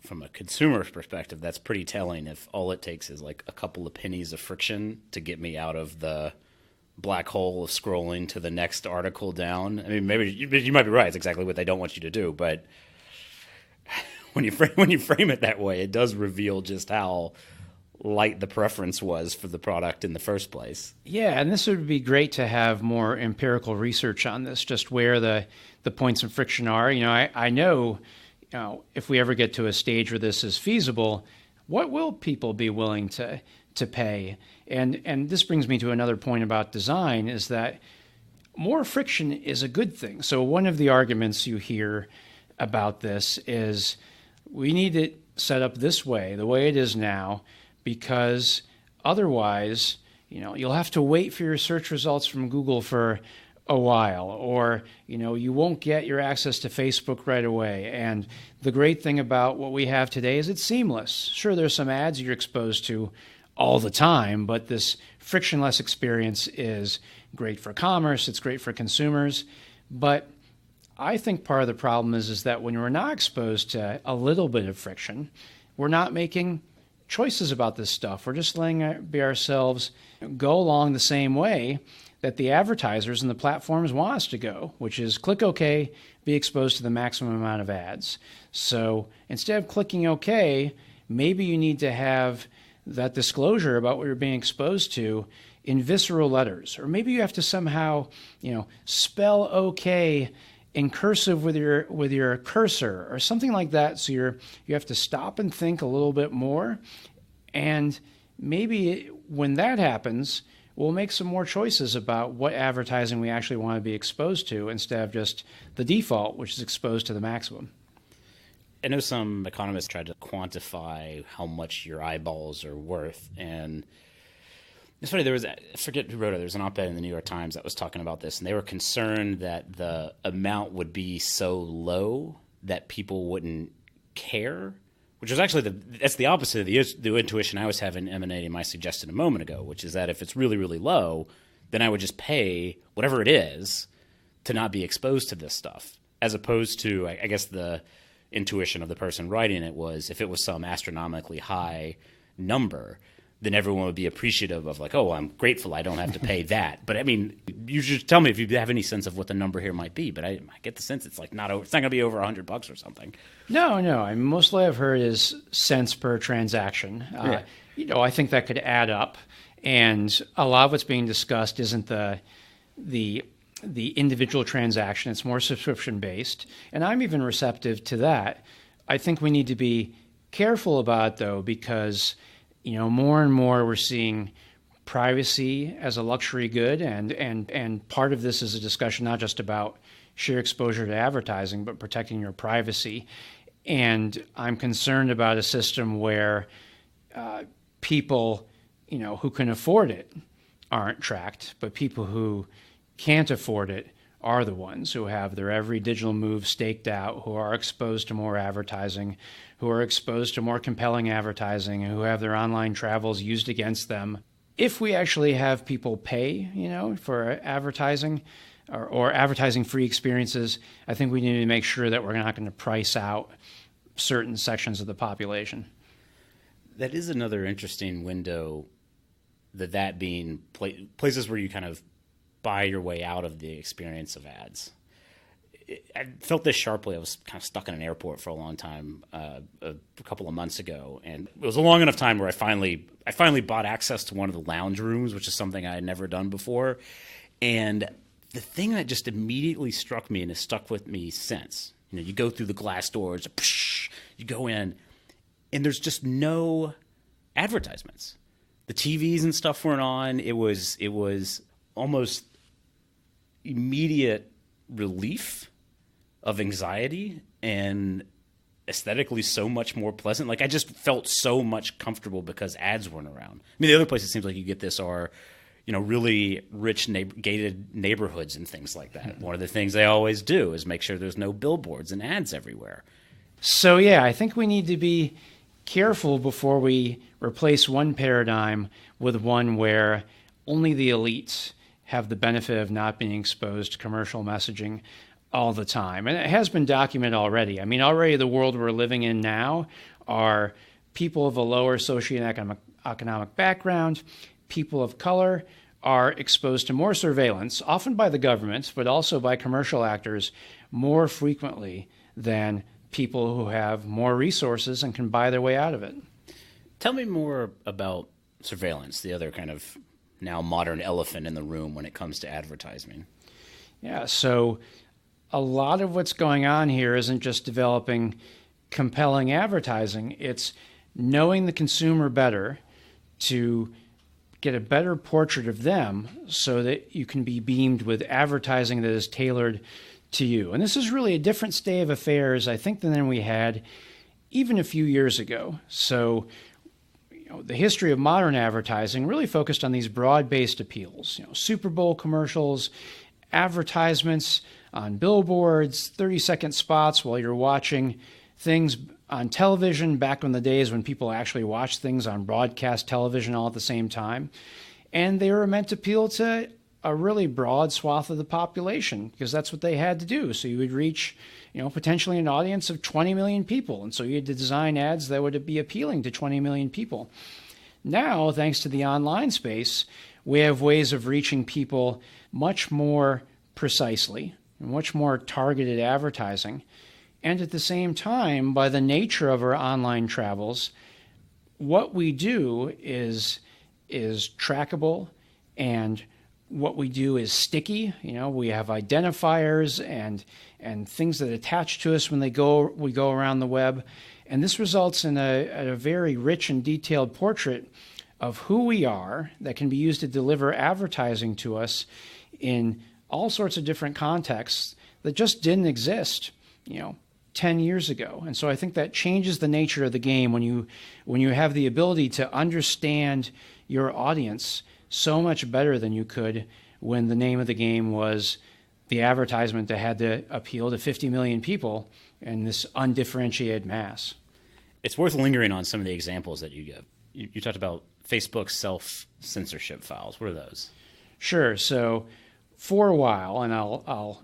from a consumer's perspective, that's pretty telling if all it takes is like a couple of pennies of friction to get me out of the black hole of scrolling to the next article down. Maybe you might be right. It's exactly what they don't want you to do. But when you frame it that way, it does reveal just how light the preference was for the product in the first place. Yeah, and this would be great to have more empirical research on this, just where the points of friction are. I know, if we ever get to a stage where this is feasible, what will people be willing to pay? And this brings me to another point about design, is that more friction is a good thing. So one of the arguments you hear about this is we need it set up this way, the way it is now, because otherwise, you'll have to wait for your search results from Google for a while, or, you won't get your access to Facebook right away. And the great thing about what we have today is it's seamless. Sure, there's some ads you're exposed to all the time, but this frictionless experience is great for commerce, it's great for consumers. But I think part of the problem is that when we're not exposed to a little bit of friction, we're not making choices about this stuff. We're just letting ourselves go along the same way that the advertisers and the platforms want us to go, which is click OK, be exposed to the maximum amount of ads. So instead of clicking OK, maybe you need to have that disclosure about what you're being exposed to in visceral letters, or maybe you have to somehow, spell OK in cursive with your cursor or something like that. So you have to stop and think a little bit more, and maybe when that happens, we'll make some more choices about what advertising we actually want to be exposed to instead of just the default, which is exposed to the maximum. I know some economists tried to quantify how much your eyeballs are worth, and it's funny, I forget who wrote it, there was an op-ed in the New York Times that was talking about this, and they were concerned that the amount would be so low that people wouldn't care, which was actually that's the opposite of the intuition I was having emanating my suggestion a moment ago, which is that if it's really, really low, then I would just pay whatever it is to not be exposed to this stuff, as opposed to, I guess the intuition of the person writing it was if it was some astronomically high number, then everyone would be appreciative of like, oh, I'm grateful I don't have to pay that. But you should tell me if you have any sense of what the number here might be. But I get the sense it's like it's not going to be over $100 or something. No. Mostly I've heard is cents per transaction. Yeah. I think that could add up. And a lot of what's being discussed isn't the individual transaction. It's more subscription based. And I'm even receptive to that. I think we need to be careful about it, though, because more and more we're seeing privacy as a luxury good, and part of this is a discussion not just about sheer exposure to advertising, but protecting your privacy. And I'm concerned about a system where people, who can afford it aren't tracked, but people who can't afford it are the ones who have their every digital move staked out, who are exposed to more advertising, who are exposed to more compelling advertising, and who have their online travels used against them. If we actually have people pay, for advertising or advertising-free experiences, I think we need to make sure that we're not going to price out certain sections of the population. That is another interesting window, that being places where you kind of buy your way out of the experience of ads. I felt this sharply. I was kind of stuck in an airport for a long time a couple of months ago, and it was a long enough time where I finally bought access to one of the lounge rooms, which is something I had never done before. And the thing that just immediately struck me and has stuck with me since, you go through the glass doors, you go in, and there's just no advertisements. The TVs and stuff weren't on. It was almost immediate relief of anxiety, and aesthetically so much more pleasant. Like, I just felt so much comfortable because ads weren't around. I mean, the other places it seems like you get this are, really rich gated neighborhoods and things like that. One of the things they always do is make sure there's no billboards and ads everywhere. So yeah, I think we need to be careful before we replace one paradigm with one where only the elites have the benefit of not being exposed to commercial messaging all the time. And it has been documented already. I mean, already the world we're living in now are people of a lower socioeconomic background, people of color are exposed to more surveillance, often by the government, but also by commercial actors more frequently than people who have more resources and can buy their way out of it. Tell me more about surveillance, the other kind of now modern elephant in the room when it comes to advertising. Yeah, so a lot of what's going on here isn't just developing compelling advertising. It's knowing the consumer better to get a better portrait of them so that you can be beamed with advertising that is tailored to you. And this is really a different state of affairs, I think, than we had even a few years ago. So, the history of modern advertising really focused on these broad-based appeals, Super Bowl commercials, advertisements on billboards, 30-second spots while you're watching things on television, back in the days when people actually watched things on broadcast television all at the same time. And they were meant to appeal to a really broad swath of the population because that's what they had to do. So you would reach, potentially an audience of 20 million people. And so you had to design ads that would be appealing to 20 million people. Now, thanks to the online space, we have ways of reaching people much more precisely, much more targeted advertising. And at the same time, by the nature of our online travels, what we do is trackable, and what we do is sticky. We have identifiers and things that attach to us when we go around the web. And this results in a very rich and detailed portrait of who we are that can be used to deliver advertising to us in all sorts of different contexts that just didn't exist, 10 years ago. And so I think that changes the nature of the game when you have the ability to understand your audience so much better than you could when the name of the game was the advertisement that had to appeal to 50 million people in this undifferentiated mass. It's worth lingering on some of the examples that you give. You talked about Facebook's self-censorship files. What are those? Sure. So for a while, and I'll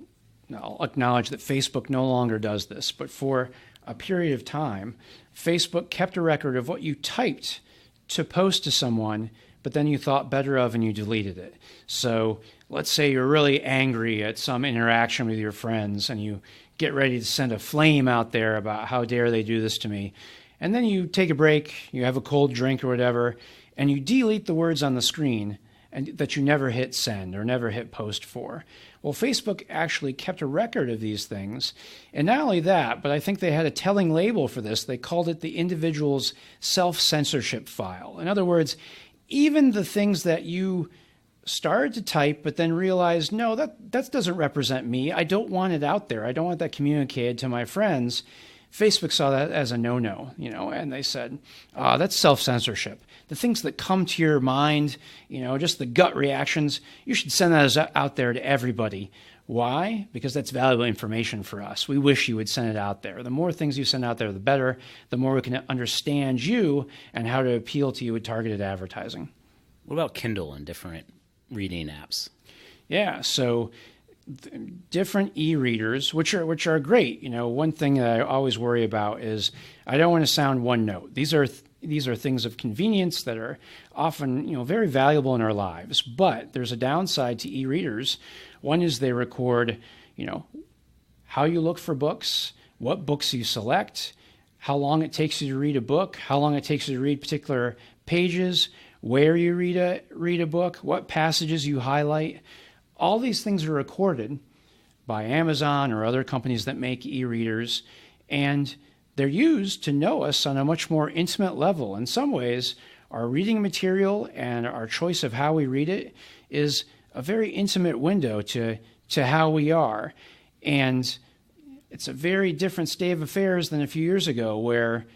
acknowledge that Facebook no longer does this, but for a period of time, Facebook kept a record of what you typed to post to someone, but then you thought better of and you deleted it. So let's say you're really angry at some interaction with your friends and you get ready to send a flame out there about how dare they do this to me. And then you take a break, you have a cold drink or whatever, and you delete the words on the screen and that you never hit send or never hit post for. Well, Facebook actually kept a record of these things. And not only that, but I think they had a telling label for this. They called it the individual's self-censorship file. In other words, even the things that you started to type but then realized, no, that doesn't represent me. I don't want it out there. I don't want that communicated to my friends. Facebook saw that as a no-no, and they said, that's self-censorship. The things that come to your mind, just the gut reactions, you should send that out there to everybody. Why? Because that's valuable information for us. We wish you would send it out there. The more things you send out there, the better. The more we can understand you and how to appeal to you with targeted advertising. What about Kindle and different reading apps? Yeah, so different e-readers, which are great. One thing that I always worry about is I don't want to sound one note. These are things of convenience that are often, very valuable in our lives. But there's a downside to e-readers. One is they record, how you look for books, what books you select, how long it takes you to read a book, how long it takes you to read particular pages, where you read a book, what passages you highlight. All these things are recorded by Amazon or other companies that make e-readers, and they're used to know us on a much more intimate level. In some ways, our reading material and our choice of how we read it is a very intimate window to how we are. And it's a very different state of affairs than a few years ago, where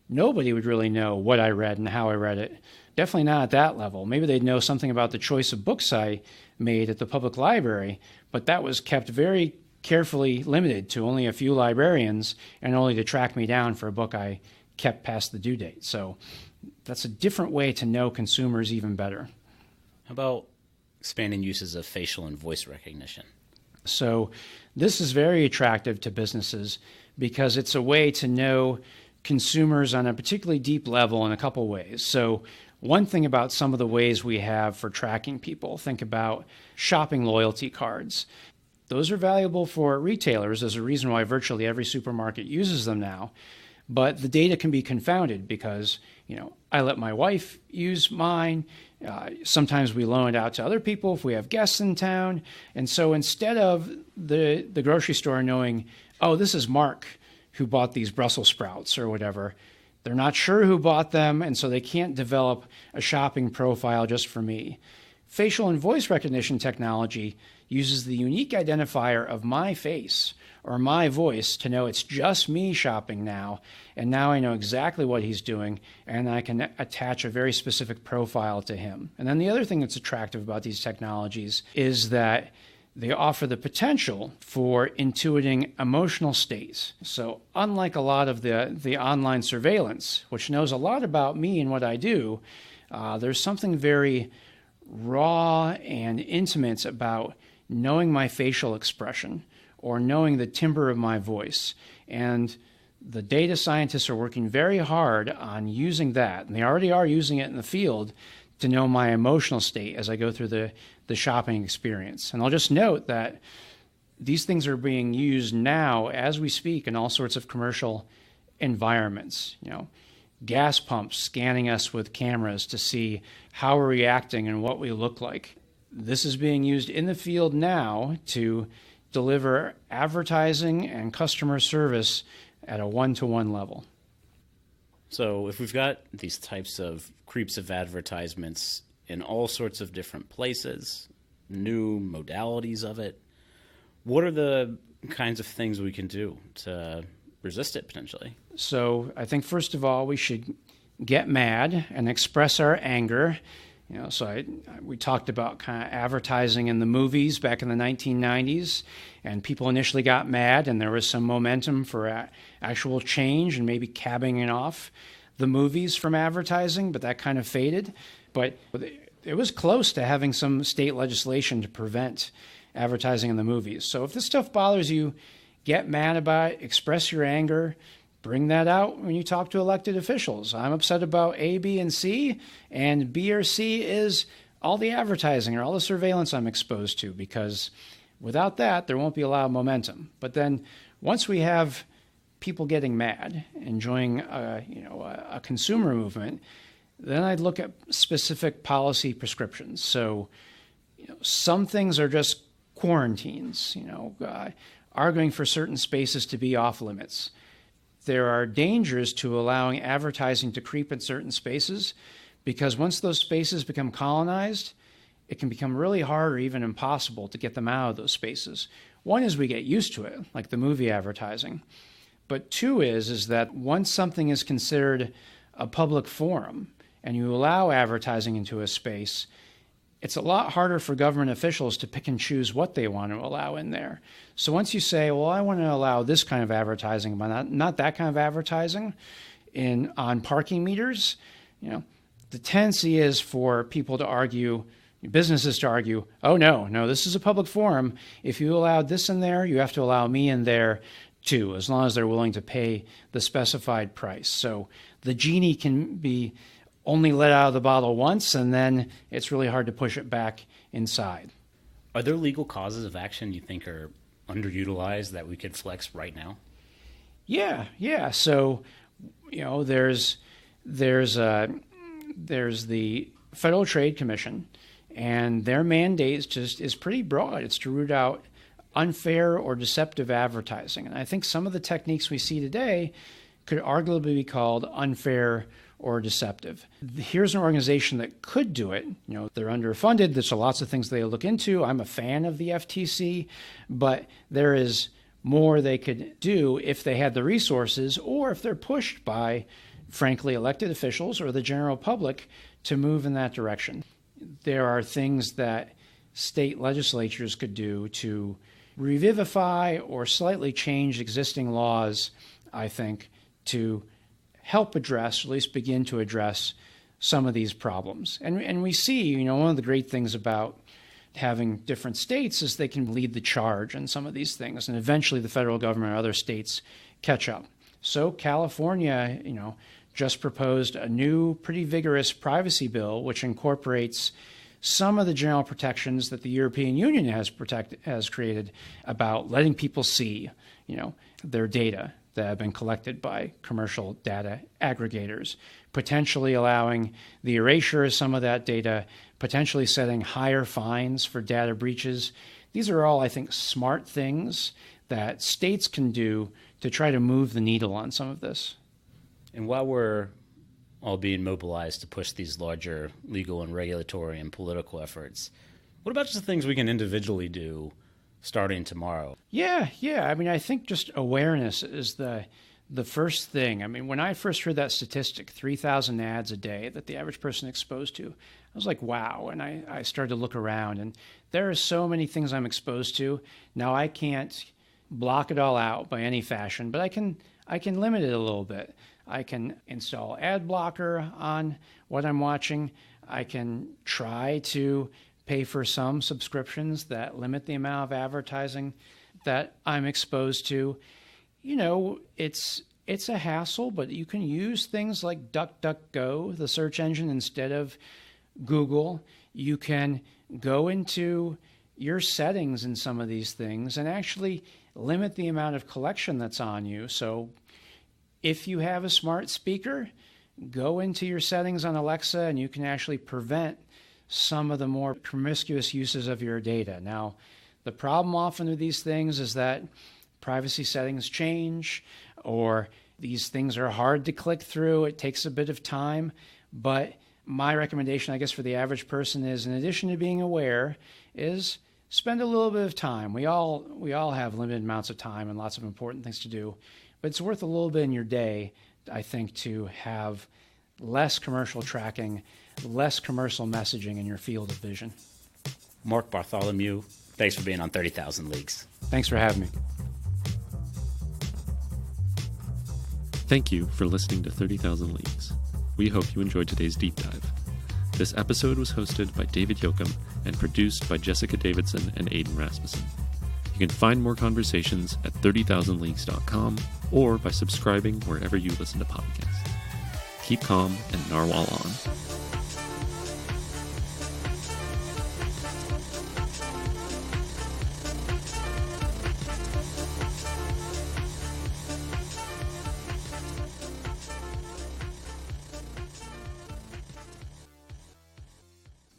nobody would really know what I read and how I read it. Definitely not at that level. Maybe they'd know something about the choice of books I made at the public library, but that was kept very carefully limited to only a few librarians and only to track me down for a book I kept past the due date. So that's a different way to know consumers even better. How about expanding uses of facial and voice recognition? So this is very attractive to businesses because it's a way to know consumers on a particularly deep level in a couple ways. So one thing about some of the ways we have for tracking people, think about shopping loyalty cards. Those are valuable for retailers. There's a reason why virtually every supermarket uses them now. But the data can be confounded because, I let my wife use mine. Sometimes we loan it out to other people if we have guests in town. And so instead of the grocery store knowing, oh, this is Mark who bought these Brussels sprouts or whatever, they're not sure who bought them, and so they can't develop a shopping profile just for me. Facial and voice recognition technology uses the unique identifier of my face or my voice to know it's just me shopping now, and now I know exactly what he's doing, and I can attach a very specific profile to him. And then the other thing that's attractive about these technologies is that they offer the potential for intuiting emotional states. So unlike a lot of the online surveillance, which knows a lot about me and what I do, there's something very raw and intimate about knowing my facial expression or knowing the timbre of my voice. And the data scientists are working very hard on using that, and they already are using it in the field to know my emotional state as I go through the shopping experience. And I'll just note that these things are being used now as we speak in all sorts of commercial environments. Gas pumps scanning us with cameras to see how we're reacting and what we look like. This is being used in the field now to deliver advertising and customer service at a one-to-one level. So if we've got these types of creeps of advertisements in all sorts of different places, new modalities of it, what are the kinds of things we can do to resist it potentially? So I think first of all, we should get mad and express our anger. We talked about kind of advertising in the movies back in the 1990s, and people initially got mad, and there was some momentum for actual change and maybe cabbing off the movies from advertising, but that kind of faded. But it was close to having some state legislation to prevent advertising in the movies. So if this stuff bothers you, get mad about it, express your anger, bring that out when you talk to elected officials. I'm upset about A, B, and C, and B or C is all the advertising or all the surveillance I'm exposed to, because without that, there won't be a lot of momentum. But then once we have people getting mad, enjoying a consumer movement, then I'd look at specific policy prescriptions. So some things are just quarantines, arguing for certain spaces to be off limits. There are dangers to allowing advertising to creep in certain spaces, because once those spaces become colonized, it can become really hard or even impossible to get them out of those spaces. One is we get used to it, like the movie advertising. But two is that once something is considered a public forum and you allow advertising into a space, it's a lot harder for government officials to pick and choose what they want to allow in there. So once you say, well, I want to allow this kind of advertising, but not that kind of advertising on parking meters, the tendency is for people to argue, businesses to argue, oh, no, this is a public forum. If you allowed this in there, you have to allow me in there too, as long as they're willing to pay the specified price. So the genie can be only let out of the bottle once, and then it's really hard to push it back inside. Are there legal causes of action you think are underutilized that we could flex right now? Yeah. So, there's the Federal Trade Commission, and their mandate is pretty broad. It's to root out unfair or deceptive advertising. And I think some of the techniques we see today could arguably be called unfair or deceptive. Here's an organization that could do it. They're underfunded. There's lots of things they look into. I'm a fan of the FTC, but there is more they could do if they had the resources, or if they're pushed by, frankly, elected officials or the general public to move in that direction. There are things that state legislatures could do to revivify or slightly change existing laws, I think, to help address, or at least begin to address, some of these problems. And we see, one of the great things about having different states is they can lead the charge on some of these things, and eventually the federal government or other states catch up. So California, just proposed a new, pretty vigorous privacy bill, which incorporates some of the general protections that the European Union has created about letting people see, their data that have been collected by commercial data aggregators, potentially allowing the erasure of some of that data, potentially setting higher fines for data breaches. These are all, I think, smart things that states can do to try to move the needle on some of this. And while we're all being mobilized to push these larger legal and regulatory and political efforts, what about just the things we can individually do starting tomorrow? Yeah. I think just awareness is the first thing. When I first heard that statistic, 3,000 ads a day that the average person exposed to, I was like, wow. And I started to look around, and there are so many things I'm exposed to. Now, I can't block it all out by any fashion, but I can limit it a little bit. I can install ad blocker on what I'm watching. I can try to pay for some subscriptions that limit the amount of advertising that I'm exposed to. It's a hassle, but you can use things like DuckDuckGo, the search engine, instead of Google. You can go into your settings in some of these things and actually limit the amount of collection that's on you. So if you have a smart speaker, go into your settings on Alexa and you can actually prevent some of the more promiscuous uses of your data. Now, the problem often with these things is that privacy settings change, or these things are hard to click through. It takes a bit of time. But my recommendation, I guess, for the average person is, in addition to being aware, is spend a little bit of time. We all have limited amounts of time and lots of important things to do. But it's worth a little bit in your day, I think, to have less commercial tracking, less commercial messaging in your field of vision. Mark Bartholomew, thanks for being on 30,000 Leagues. Thanks for having me. Thank you for listening to 30,000 Leagues. We hope you enjoyed today's deep dive. This episode was hosted by David Yoakum and produced by Jessica Davidson and Aidan Rasmussen. You can find more conversations at 30,000leagues.com or by subscribing wherever you listen to podcasts. Keep calm and narwhal on.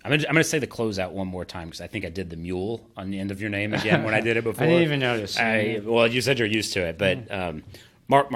I'm going to say the closeout one more time because I think I did the mule on the end of your name again when I did it before. I didn't even notice. Well, you said you're used to it, but Mark